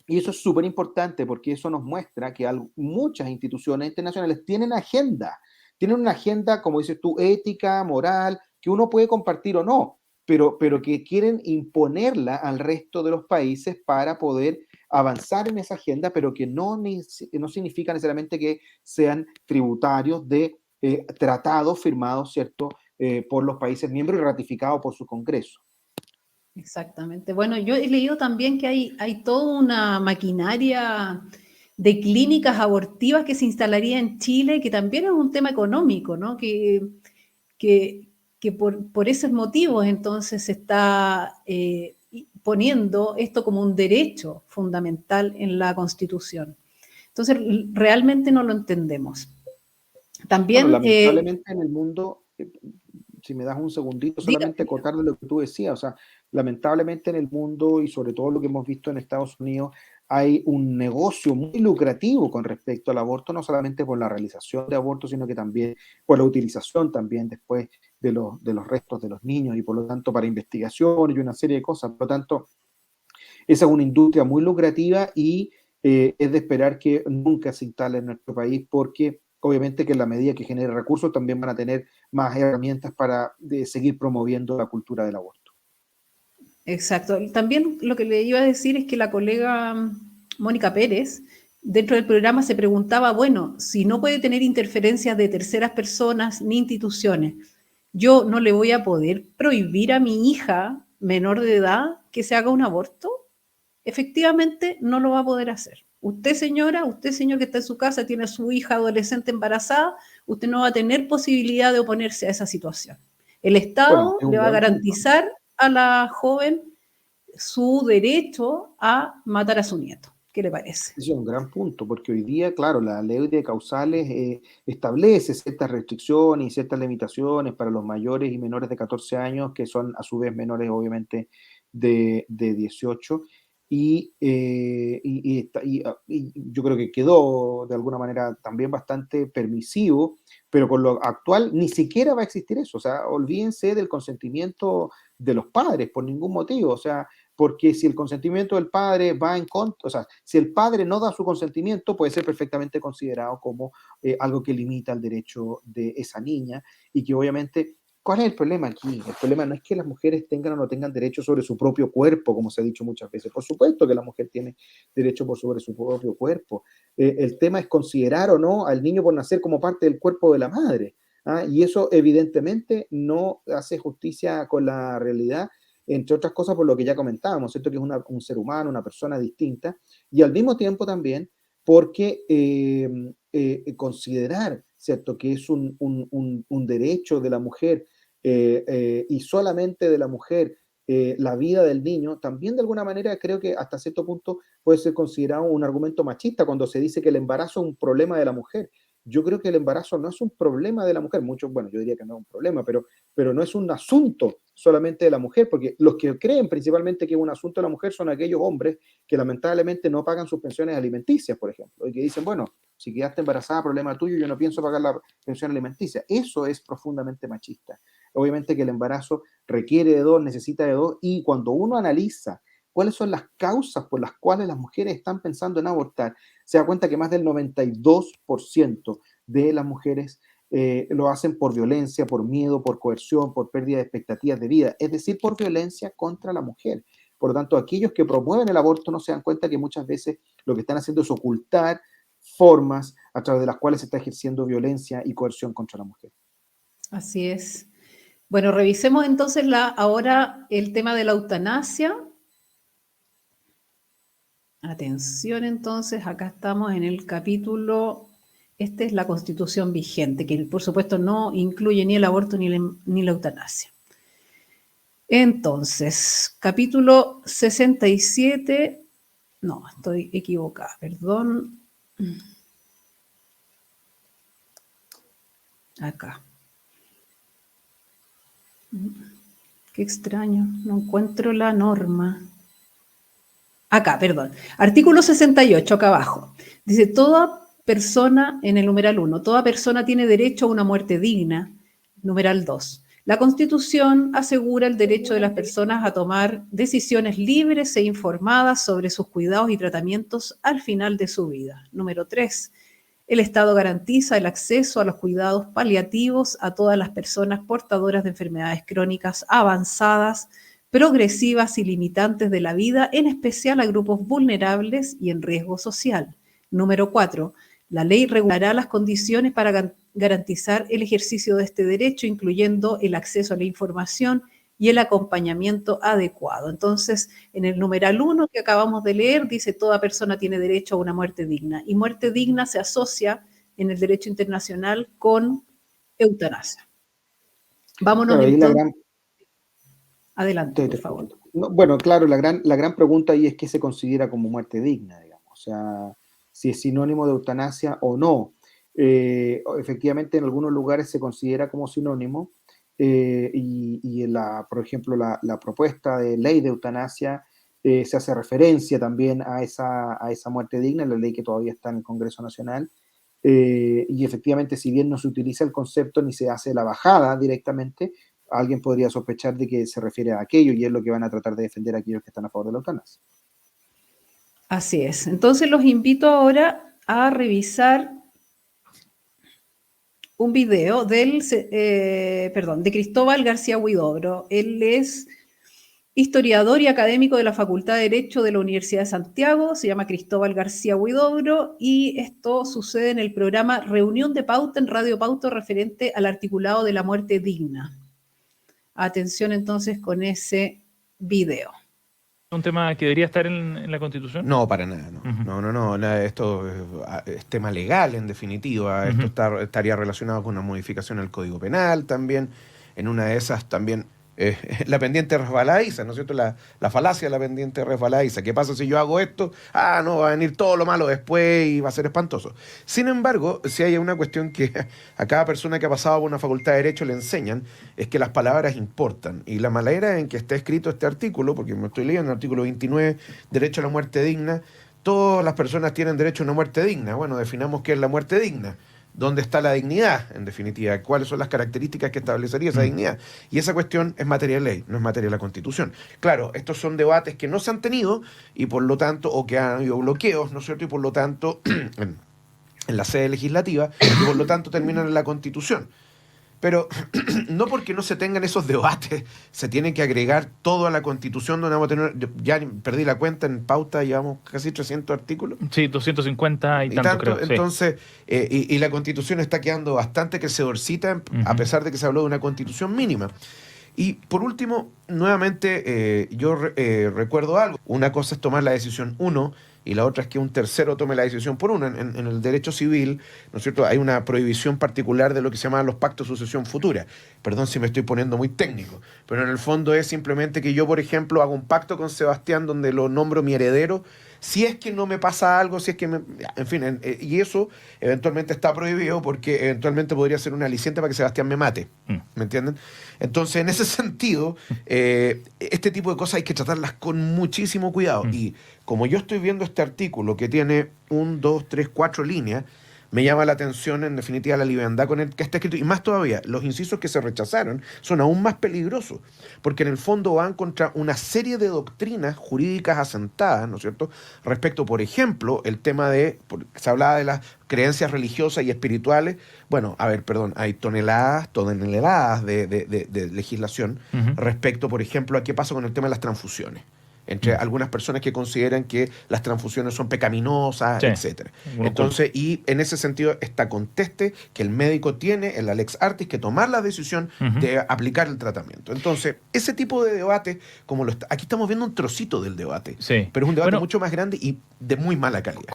Y eso es súper importante porque eso nos muestra que muchas instituciones internacionales tienen una agenda, como dices tú, ética, moral, que uno puede compartir o no, pero que quieren imponerla al resto de los países para poder avanzar en esa agenda, pero que no significa necesariamente que sean tributarios de tratados firmados, ¿cierto?, por los países miembros y ratificados por su Congreso. Exactamente. Bueno, yo he leído también que hay toda una maquinaria de clínicas abortivas que se instalaría en Chile, que también es un tema económico, ¿no? Que por esos motivos entonces se está poniendo esto como un derecho fundamental en la Constitución. Entonces, realmente no lo entendemos. También... Bueno, lamentablemente en el mundo... si me das un segundito, solamente acotar de lo que tú decías, o sea, lamentablemente en el mundo y sobre todo lo que hemos visto en Estados Unidos, hay un negocio muy lucrativo con respecto al aborto, no solamente por la realización de abortos, sino que también por la utilización también después de los restos de los niños y por lo tanto para investigación y una serie de cosas. Por lo tanto, esa es una industria muy lucrativa y es de esperar que nunca se instale en nuestro país porque obviamente que en la medida que genere recursos también van a tener más herramientas para seguir promoviendo la cultura del aborto. Exacto. También lo que le iba a decir es que la colega Mónica Pérez, dentro del programa se preguntaba, bueno, si no puede tener interferencias de terceras personas ni instituciones, yo no le voy a poder prohibir a mi hija menor de edad que se haga un aborto. Efectivamente, no lo va a poder hacer. Usted, señora, usted, señor que está en su casa, tiene a su hija adolescente embarazada, usted no va a tener posibilidad de oponerse a esa situación. El Estado le va a garantizar a la joven su derecho a matar a su nieto. ¿Qué le parece? Ese es un gran punto, porque hoy día, claro, la ley de causales establece ciertas restricciones y ciertas limitaciones para los mayores y menores de 14 años, que son a su vez menores, obviamente, de 18. Y yo creo que quedó de alguna manera también bastante permisivo, pero con lo actual ni siquiera va a existir eso. O sea, olvídense del consentimiento de los padres por ningún motivo. O sea, porque si el consentimiento del padre va en contra, o sea, si el padre no da su consentimiento, puede ser perfectamente considerado como algo que limita el derecho de esa niña y que obviamente... ¿Cuál es el problema aquí? El problema no es que las mujeres tengan o no tengan derecho sobre su propio cuerpo, como se ha dicho muchas veces. Por supuesto que la mujer tiene derecho sobre su propio cuerpo. El tema es considerar o no al niño por nacer como parte del cuerpo de la madre. ¿Ah? Y eso evidentemente no hace justicia con la realidad, entre otras cosas por lo que ya comentábamos, ¿cierto? Que es un ser humano, una persona distinta, y al mismo tiempo también porque considerar, ¿cierto?, que es un derecho de la mujer y solamente de la mujer la vida del niño, también de alguna manera creo que hasta cierto punto puede ser considerado un argumento machista cuando se dice que el embarazo es un problema de la mujer. Yo creo que el embarazo no es un problema de la mujer, muchos, bueno, yo diría que no es un problema, pero no es un asunto solamente de la mujer, porque los que creen principalmente que es un asunto de la mujer son aquellos hombres que lamentablemente no pagan sus pensiones alimenticias, por ejemplo, y que dicen, bueno, si quedaste embarazada, problema tuyo, yo no pienso pagar la pensión alimenticia. Eso es profundamente machista. Obviamente que el embarazo requiere de dos, necesita de dos, y cuando uno analiza cuáles son las causas por las cuales las mujeres están pensando en abortar, se da cuenta que más del 92% de las mujeres lo hacen por violencia, por miedo, por coerción, por pérdida de expectativas de vida, es decir, por violencia contra la mujer. Por lo tanto, aquellos que promueven el aborto no se dan cuenta que muchas veces lo que están haciendo es ocultar formas a través de las cuales se está ejerciendo violencia y coerción contra la mujer. Así es. Bueno, revisemos entonces ahora el tema de la eutanasia. Atención entonces, acá estamos en el capítulo, esta es la Constitución vigente, que por supuesto no incluye ni el aborto ni la eutanasia. Entonces, capítulo 67, no, estoy equivocada, perdón. Acá. Qué extraño, no encuentro la norma. Acá, perdón. Artículo 68, acá abajo. Dice, toda persona, en el numeral 1, toda persona tiene derecho a una muerte digna. Numeral 2. La Constitución asegura el derecho de las personas a tomar decisiones libres e informadas sobre sus cuidados y tratamientos al final de su vida. Número 3. El Estado garantiza el acceso a los cuidados paliativos a todas las personas portadoras de enfermedades crónicas avanzadas, progresivas y limitantes de la vida, en especial a grupos vulnerables y en riesgo social. Número 4. La ley regulará las condiciones para garantizar el ejercicio de este derecho, incluyendo el acceso a la información y el acompañamiento adecuado. Entonces, en el numeral 1 que acabamos de leer, dice toda persona tiene derecho a una muerte digna. Y muerte digna se asocia en el derecho internacional con eutanasia. Vámonos claro, entonces. Adelante, por favor. No, bueno, claro, la gran pregunta ahí es qué se considera como muerte digna, digamos. O sea, si es sinónimo de eutanasia o no. Efectivamente, en algunos lugares se considera como sinónimo y por ejemplo, la propuesta de ley de eutanasia se hace referencia también a esa muerte digna, la ley que todavía está en el Congreso Nacional. Y efectivamente, si bien no se utiliza el concepto ni se hace la bajada directamente, alguien podría sospechar de que se refiere a aquello y es lo que van a tratar de defender aquellos que están a favor de la eutanasia. Así es. Entonces los invito ahora a revisar un video de Cristóbal García Huidobro. Él es historiador y académico de la Facultad de Derecho de la Universidad de Santiago, se llama Cristóbal García Huidobro, y esto sucede en el programa Reunión de Pauta en Radio Pauta referente al articulado de la muerte digna. Atención entonces con ese video. ¿Un tema que debería estar en la Constitución? No, para nada. No. Esto es tema legal, en definitiva. Esto estaría relacionado con una modificación al Código Penal también. En una de esas también la pendiente resbaladiza, ¿no es cierto? La falacia de la pendiente resbaladiza. ¿Qué pasa si yo hago esto? No, va a venir todo lo malo después y va a ser espantoso. Sin embargo, si hay una cuestión que a cada persona que ha pasado por una facultad de Derecho le enseñan, es que las palabras importan. Y la manera en que está escrito este artículo, porque me estoy leyendo el artículo 29, derecho a la muerte digna, todas las personas tienen derecho a una muerte digna. Bueno, definamos qué es la muerte digna. ¿Dónde está la dignidad, en definitiva? ¿Cuáles son las características que establecería esa dignidad? Y esa cuestión es materia de ley, no es materia de la Constitución. Claro, estos son debates que no se han tenido y por lo tanto, o que han habido bloqueos, ¿no es cierto? Y por lo tanto, en la sede legislativa, y por lo tanto terminan en la Constitución. Pero no porque no se tengan esos debates, se tiene que agregar todo a la Constitución donde vamos a tener, ya perdí la cuenta, en pauta llevamos casi 300 artículos. Sí, 250 y tanto creo. Entonces, sí. Y la Constitución está quedando bastante crecedorcita, a pesar de que se habló de una Constitución mínima. Y por último, nuevamente, yo recuerdo algo. Una cosa es tomar la decisión, y la otra es que un tercero tome la decisión por uno. En el derecho civil, ¿no es cierto?, hay una prohibición particular de lo que se llama los pactos de sucesión futura. Perdón si me estoy poniendo muy técnico, pero en el fondo es simplemente que yo, por ejemplo, hago un pacto con Sebastián donde lo nombro mi heredero, si es que no me pasa algo, si es que en fin, y eso eventualmente está prohibido porque eventualmente podría ser un aliciente para que Sebastián me mate, ¿me entienden? Entonces, en ese sentido, este tipo de cosas hay que tratarlas con muchísimo cuidado, y como yo estoy viendo este artículo que tiene 1, 2, 3, 4 líneas, me llama la atención en definitiva la liviandad con el que está escrito, y más todavía, los incisos que se rechazaron son aún más peligrosos, porque en el fondo van contra una serie de doctrinas jurídicas asentadas, ¿no es cierto?, respecto, por ejemplo, el tema se hablaba de las creencias religiosas y espirituales. Bueno, a ver, perdón, hay toneladas de legislación respecto, por ejemplo, a qué pasa con el tema de las transfusiones, entre algunas personas que consideran que las transfusiones son pecaminosas, etcétera. Entonces, y en ese sentido está conteste que el médico tiene en la lex artis que tomar la decisión de aplicar el tratamiento. Entonces, ese tipo de debate, aquí estamos viendo un trocito del debate, pero es un debate mucho más grande y de muy mala calidad.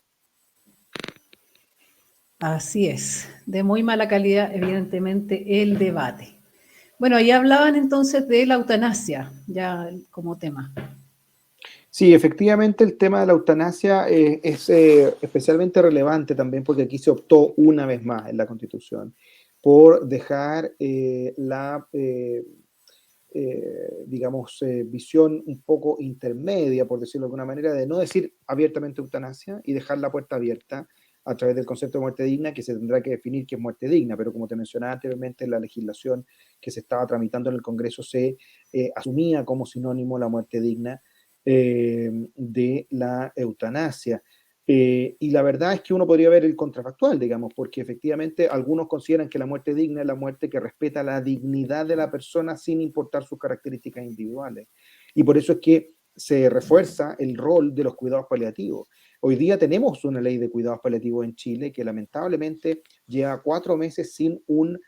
Así es, de muy mala calidad, evidentemente, el debate. Bueno, ahí hablaban entonces de la eutanasia, ya como tema. Sí, efectivamente el tema de la eutanasia es especialmente relevante también porque aquí se optó una vez más en la Constitución por dejar visión un poco intermedia, por decirlo de alguna manera, de no decir abiertamente eutanasia y dejar la puerta abierta a través del concepto de muerte digna, que se tendrá que definir qué es muerte digna, pero como te mencionaba anteriormente, en la legislación que se estaba tramitando en el Congreso se asumía como sinónimo la muerte digna de la eutanasia. Y la verdad es que uno podría ver el contrafactual, digamos, porque efectivamente algunos consideran que la muerte digna es la muerte que respeta la dignidad de la persona sin importar sus características individuales. Y por eso es que se refuerza el rol de los cuidados paliativos. Hoy día tenemos una ley de cuidados paliativos en Chile que lamentablemente lleva 4 meses sin un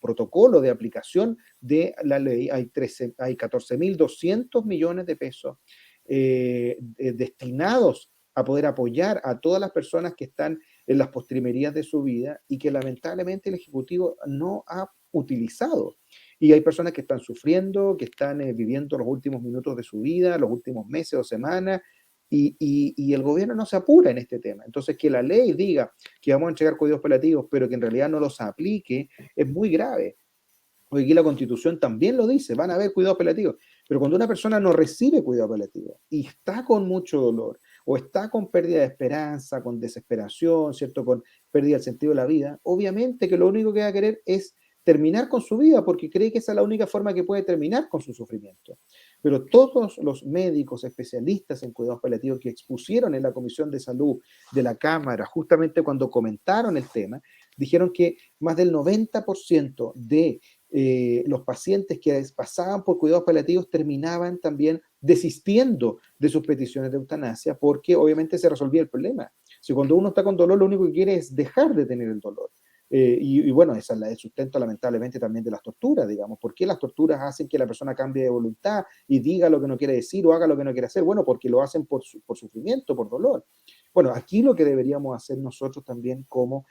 protocolo de aplicación de la ley. Hay 14.200 millones de pesos destinados a poder apoyar a todas las personas que están en las postrimerías de su vida y que lamentablemente el Ejecutivo no ha utilizado. Y hay personas que están sufriendo, que están viviendo los últimos minutos de su vida, los últimos meses o semanas, y el gobierno no se apura en este tema. Entonces, que la ley diga que vamos a entregar cuidados paliativos, pero que en realidad no los aplique, es muy grave. Hoy aquí la Constitución también lo dice, van a haber cuidados paliativos, pero cuando una persona no recibe cuidado paliativo y está con mucho dolor, o está con pérdida de esperanza, con desesperación, ¿cierto?, con pérdida del sentido de la vida, obviamente que lo único que va a querer es terminar con su vida, porque cree que esa es la única forma que puede terminar con su sufrimiento. Pero todos los médicos especialistas en cuidados paliativos que expusieron en la Comisión de Salud de la Cámara, justamente cuando comentaron el tema, dijeron que más del 90% de los pacientes que pasaban por cuidados paliativos terminaban también desistiendo de sus peticiones de eutanasia, porque obviamente se resolvía el problema. Si cuando uno está con dolor, lo único que quiere es dejar de tener el dolor. Y bueno, esa es el sustento lamentablemente también de las torturas, digamos. ¿Por qué las torturas hacen que la persona cambie de voluntad y diga lo que no quiere decir o haga lo que no quiere hacer? Bueno, porque lo hacen por sufrimiento, por dolor. Bueno, aquí lo que deberíamos hacer nosotros también como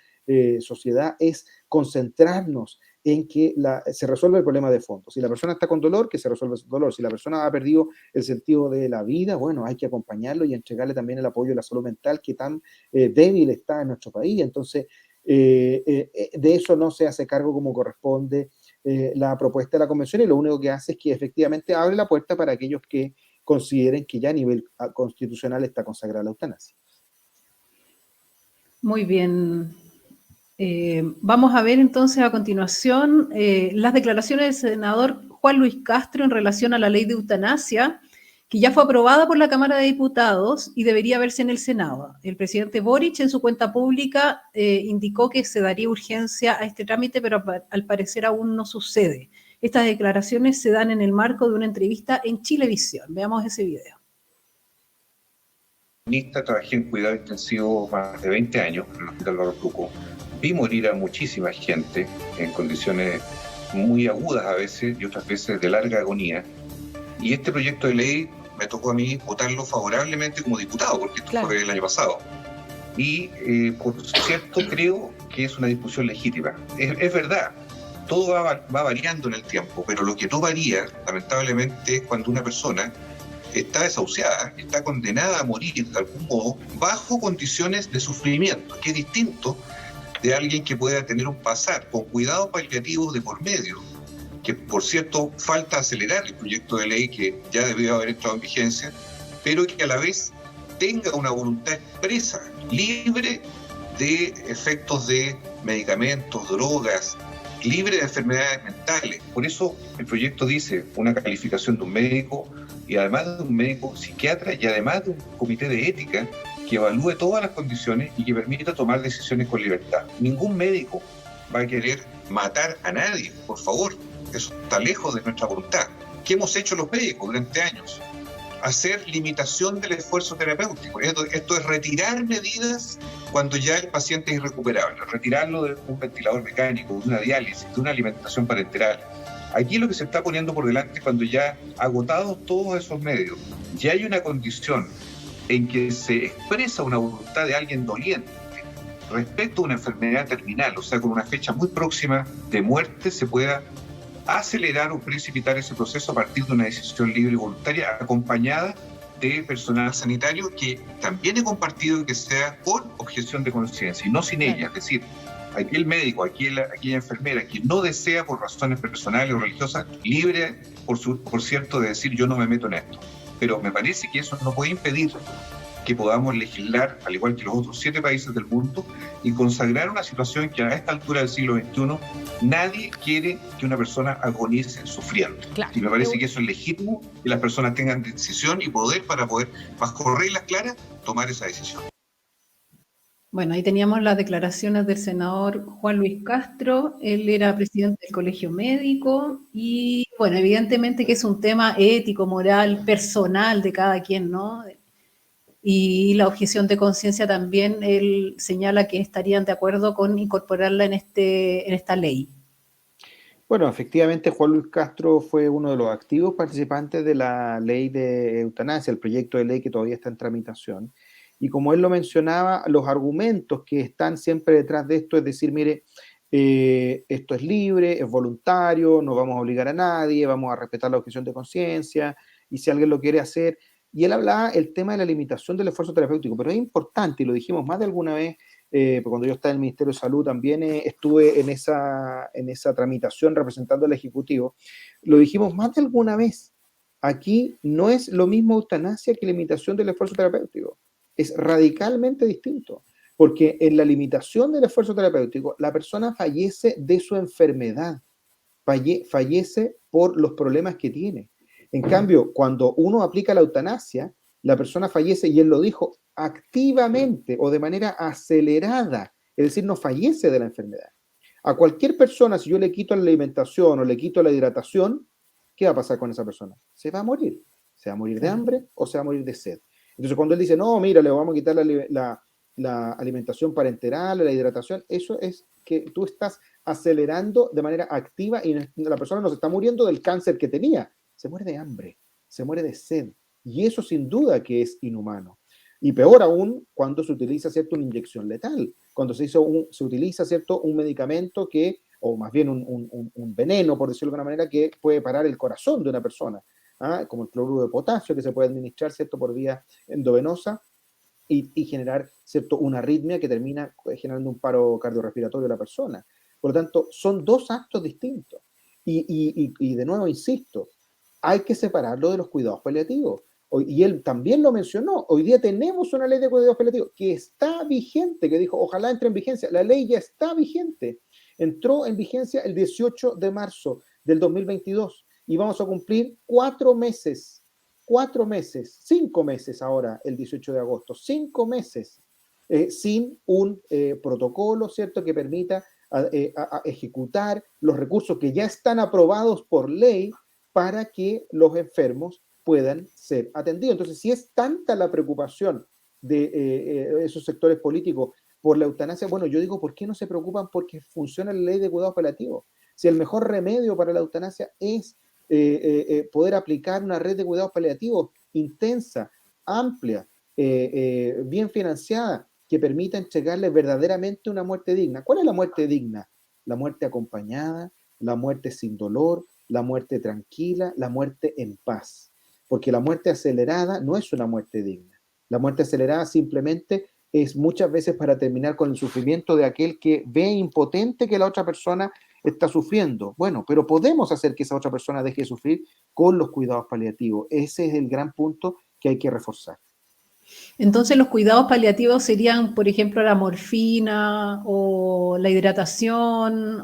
sociedad es concentrarnos en que se resuelva el problema de fondo. Si la persona está con dolor, que se resuelva su dolor. Si la persona ha perdido el sentido de la vida, bueno, hay que acompañarlo y entregarle también el apoyo de la salud mental que tan débil está en nuestro país. Entonces, de eso no se hace cargo como corresponde la propuesta de la Convención, y lo único que hace es que efectivamente abre la puerta para aquellos que consideren que ya a nivel constitucional está consagrada la eutanasia. Muy bien. Vamos a ver entonces a continuación las declaraciones del senador Juan Luis Castro en relación a la ley de eutanasia, que ya fue aprobada por la Cámara de Diputados y debería verse en el Senado. El presidente Boric en su cuenta pública indicó que se daría urgencia a este trámite, pero al parecer aún no sucede. Estas declaraciones se dan en el marco de una entrevista en Chilevisión. Veamos ese video. Trabajé en cuidado intensivo más de 20 años en el Hospital Barros Luco. Vi morir a muchísima gente en condiciones muy agudas a veces y otras veces de larga agonía. Y este proyecto de ley me tocó a mí votarlo favorablemente como diputado, porque esto fue el año pasado. Y, por cierto, creo que es una discusión legítima. Es verdad, todo va variando en el tiempo, pero lo que no varía, lamentablemente, es cuando una persona está desahuciada, está condenada a morir de algún modo, bajo condiciones de sufrimiento, que es distinto de alguien que pueda tener un pasar con cuidados paliativos de por medio, que por cierto falta acelerar el proyecto de ley que ya debió haber entrado en vigencia, pero que a la vez tenga una voluntad expresa, libre de efectos de medicamentos, drogas, libre de enfermedades mentales. Por eso el proyecto dice una calificación de un médico, y además de un médico psiquiatra, y además de un comité de ética que evalúe todas las condiciones y que permita tomar decisiones con libertad. Ningún médico va a querer matar a nadie, por favor. Eso está lejos de nuestra voluntad. ¿Qué hemos hecho los médicos durante años? Hacer limitación del esfuerzo terapéutico. Esto es retirar medidas cuando ya el paciente es irrecuperable, retirarlo de un ventilador mecánico, de una diálisis, de una alimentación parenteral. Aquí lo que se está poniendo por delante, cuando ya agotados todos esos medios, ya hay una condición en que se expresa una voluntad de alguien doliente respecto a una enfermedad terminal, o sea, con una fecha muy próxima de muerte, se pueda acelerar o precipitar ese proceso a partir de una decisión libre y voluntaria, acompañada de personal sanitario que también he compartido que sea con objeción de conciencia y no sin ella. Es decir, aquel médico, aquella enfermera que no desea por razones personales o religiosas, libre, por cierto, de decir yo no me meto en esto. Pero me parece que eso no puede impedir que podamos legislar, al igual que los otros 7 países del mundo, y consagrar una situación que a esta altura del siglo XXI nadie quiere que una persona agonice sufriendo. Claro. Y me parece que eso es legítimo, que las personas tengan decisión y poder para poder, bajo reglas claras, tomar esa decisión. Bueno, ahí teníamos las declaraciones del senador Juan Luis Castro. Él era presidente del Colegio Médico y, bueno, evidentemente que es un tema ético, moral, personal de cada quien, ¿no? Y la objeción de conciencia también, él señala que estarían de acuerdo con incorporarla en esta ley. Bueno, efectivamente Juan Luis Castro fue uno de los activos participantes de la ley de eutanasia, el proyecto de ley que todavía está en tramitación. Y como él lo mencionaba, los argumentos que están siempre detrás de esto es decir, mire, esto es libre, es voluntario, no vamos a obligar a nadie, vamos a respetar la objeción de conciencia, y si alguien lo quiere hacer. Y él hablaba el tema de la limitación del esfuerzo terapéutico, pero es importante, y lo dijimos más de alguna vez, cuando yo estaba en el Ministerio de Salud también estuve en esa tramitación representando al Ejecutivo, lo dijimos más de alguna vez, aquí no es lo mismo eutanasia que limitación del esfuerzo terapéutico. Es radicalmente distinto, porque en la limitación del esfuerzo terapéutico, la persona fallece de su enfermedad, fallece por los problemas que tiene. En cambio, cuando uno aplica la eutanasia, la persona fallece, y él lo dijo, activamente o de manera acelerada, es decir, no fallece de la enfermedad. A cualquier persona, si yo le quito la alimentación o le quito la hidratación, ¿qué va a pasar con esa persona? Se va a morir. Se va a morir de hambre o se va a morir de sed. Entonces, cuando él dice, no, mira, le vamos a quitar la alimentación parenteral, la hidratación, eso es que tú estás acelerando de manera activa y la persona no se está muriendo del cáncer que tenía, se muere de hambre, se muere de sed. Y eso sin duda que es inhumano. Y peor aún cuando se utiliza, ¿cierto?, una inyección letal, cuando se utiliza, ¿cierto?, un medicamento que, o más bien un veneno, por decirlo de alguna manera, que puede parar el corazón de una persona. Como el cloruro de potasio, que se puede administrar, ¿cierto?, por vía endovenosa y generar, ¿cierto?, una arritmia que termina generando un paro cardiorrespiratorio de la persona. Por lo tanto, son dos actos distintos. Y de nuevo, insisto, hay que separarlo de los cuidados paliativos. Y él también lo mencionó, hoy día tenemos una ley de cuidados paliativos que está vigente, que dijo, ojalá entre en vigencia. La ley ya está vigente. Entró en vigencia el 18 de marzo del 2022. Y vamos a cumplir 5 meses ahora, el 18 de agosto, 5 meses sin un protocolo, ¿cierto?, que permita a ejecutar los recursos que ya están aprobados por ley para que los enfermos puedan ser atendidos. Entonces, si es tanta la preocupación de esos sectores políticos por la eutanasia, bueno, yo digo, ¿por qué no se preocupan porque funciona la ley de cuidados paliativos? Si el mejor remedio para la eutanasia es poder aplicar una red de cuidados paliativos intensa, amplia, bien financiada, que permita entregarle verdaderamente una muerte digna. ¿Cuál es la muerte digna? La muerte acompañada, la muerte sin dolor, la muerte tranquila, la muerte en paz. Porque la muerte acelerada no es una muerte digna. La muerte acelerada simplemente es muchas veces para terminar con el sufrimiento de aquel que ve impotente que la otra persona está sufriendo. Bueno, pero podemos hacer que esa otra persona deje de sufrir con los cuidados paliativos. Ese es el gran punto que hay que reforzar. Entonces los cuidados paliativos serían, por ejemplo, la morfina o la hidratación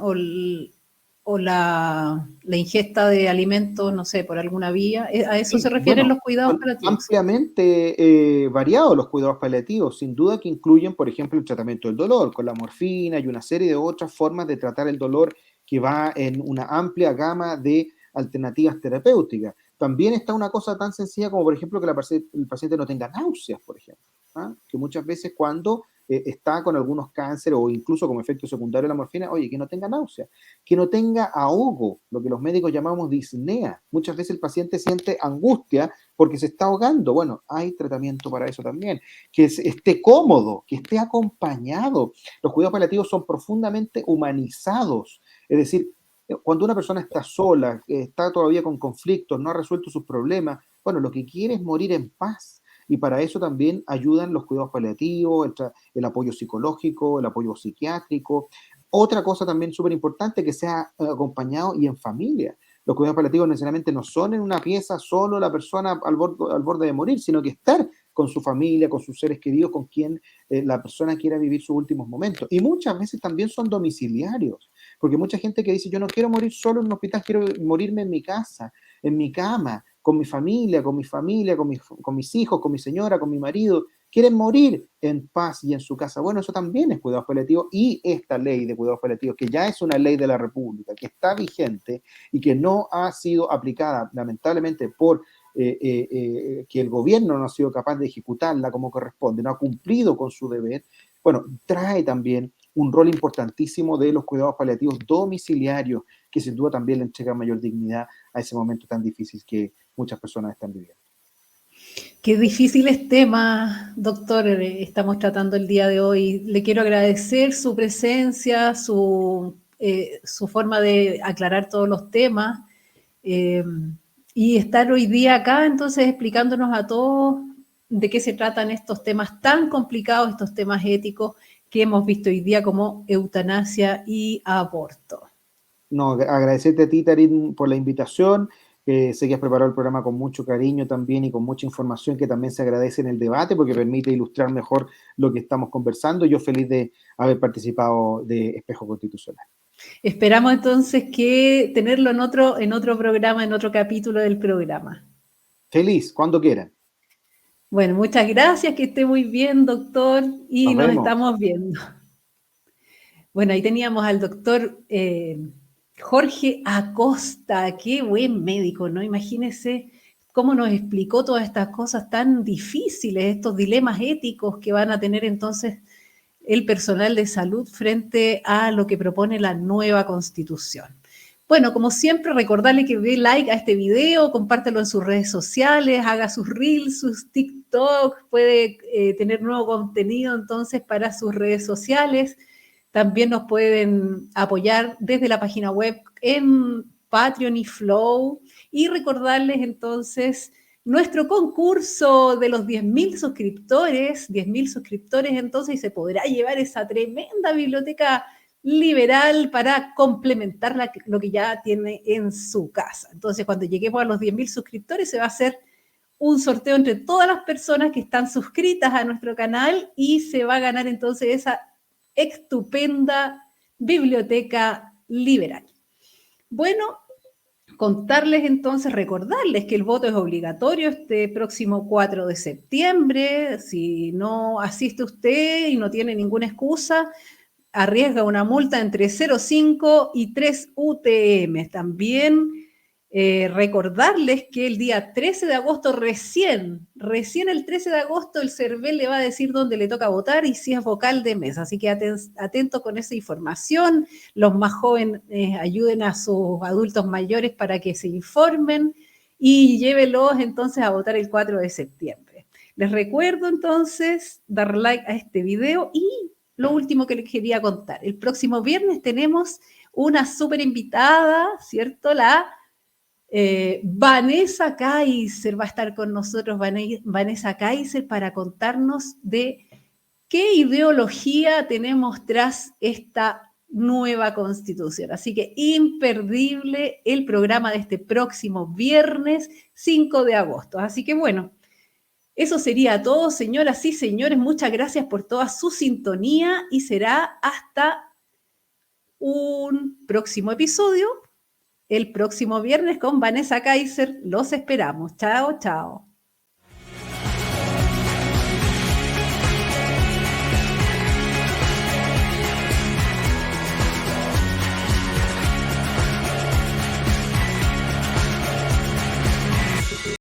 o la ingesta de alimentos, no sé, por alguna vía. ¿A eso se refieren los cuidados paliativos? Ampliamente variados los cuidados paliativos, sin duda que incluyen, por ejemplo, el tratamiento del dolor con la morfina y una serie de otras formas de tratar el dolor que va en una amplia gama de alternativas terapéuticas. También está una cosa tan sencilla como, por ejemplo, que el paciente no tenga náuseas, por ejemplo, ¿ah? Que muchas veces cuando está con algunos cánceres o incluso como efecto secundario de la morfina, oye, que no tenga náuseas, que no tenga ahogo, lo que los médicos llamamos disnea. Muchas veces el paciente siente angustia porque se está ahogando. Bueno, hay tratamiento para eso también. Que esté cómodo, que esté acompañado. Los cuidados paliativos son profundamente humanizados, es decir, cuando una persona está sola, está todavía con conflictos, no ha resuelto sus problemas, bueno, lo que quiere es morir en paz. Y para eso también ayudan los cuidados paliativos, el apoyo psicológico, el apoyo psiquiátrico. Otra cosa también súper importante, que sea acompañado y en familia. Los cuidados paliativos necesariamente no son en una pieza solo la persona al borde de morir, sino que estar con su familia, con sus seres queridos, con quien la persona quiera vivir sus últimos momentos. Y muchas veces también son domiciliarios, porque mucha gente que dice, yo no quiero morir solo en un hospital, quiero morirme en mi casa, en mi cama, con mi familia, con mis hijos, con mi señora, con mi marido, quieren morir en paz y en su casa. Bueno, eso también es cuidados paliativos, y esta ley de cuidados paliativos, que ya es una ley de la República, que está vigente y que no ha sido aplicada, lamentablemente, por que el gobierno no ha sido capaz de ejecutarla como corresponde, no ha cumplido con su deber, bueno, trae también un rol importantísimo de los cuidados paliativos domiciliarios, que sin duda también le entrega mayor dignidad a ese momento tan difícil que muchas personas están viviendo. Qué difíciles temas, doctor, estamos tratando el día de hoy. Le quiero agradecer su presencia, su forma de aclarar todos los temas y estar hoy día acá, entonces, explicándonos a todos de qué se tratan estos temas tan complicados, estos temas éticos que hemos visto hoy día como eutanasia y aborto. No, agradecerte a ti, Tarín, por la invitación. Sé que has preparado el programa con mucho cariño también y con mucha información que también se agradece en el debate porque permite ilustrar mejor lo que estamos conversando. Yo feliz de haber participado de Espejo Constitucional. Esperamos entonces que tenerlo en otro programa, en otro capítulo del programa. Feliz, cuando quieran. Bueno, muchas gracias, que esté muy bien, doctor, y nos estamos viendo. Bueno, ahí teníamos al doctor Jorge Acosta, qué buen médico, ¿no? Imagínense cómo nos explicó todas estas cosas tan difíciles, estos dilemas éticos que van a tener entonces el personal de salud frente a lo que propone la nueva Constitución. Bueno, como siempre, recordarle que dé like a este video, compártelo en sus redes sociales, haga sus reels, sus TikTok, puede tener nuevo contenido entonces para sus redes sociales. También nos pueden apoyar desde la página web en Patreon y Flow. Y recordarles entonces nuestro concurso de los 10.000 suscriptores. 10.000 suscriptores entonces, y se podrá llevar esa tremenda biblioteca liberal para complementar lo que ya tiene en su casa. Entonces, cuando lleguemos a los 10.000 suscriptores, se va a hacer un sorteo entre todas las personas que están suscritas a nuestro canal y se va a ganar entonces esa estupenda biblioteca liberal. Bueno, contarles entonces, recordarles que el voto es obligatorio este próximo 4 de septiembre. Si no asiste usted y no tiene ninguna excusa, arriesga una multa entre 0,5 y 3 UTM. También recordarles que el día 13 de agosto, recién el 13 de agosto, el CERVEL le va a decir dónde le toca votar y si es vocal de mesa. Así que atento con esa información. Los más jóvenes ayuden a sus adultos mayores para que se informen. y llévelos entonces a votar el 4 de septiembre. Les recuerdo entonces dar like a este video y lo último que les quería contar. El próximo viernes tenemos una súper invitada, ¿cierto? La Vanessa Kaiser va a estar con nosotros, Vanessa Kaiser, para contarnos de qué ideología tenemos tras esta nueva constitución. Así que imperdible el programa de este próximo viernes 5 de agosto. Así que bueno, eso sería todo, señoras y señores. Muchas gracias por toda su sintonía y será hasta un próximo episodio el próximo viernes con Vanessa Kaiser. Los esperamos. Chao, chao.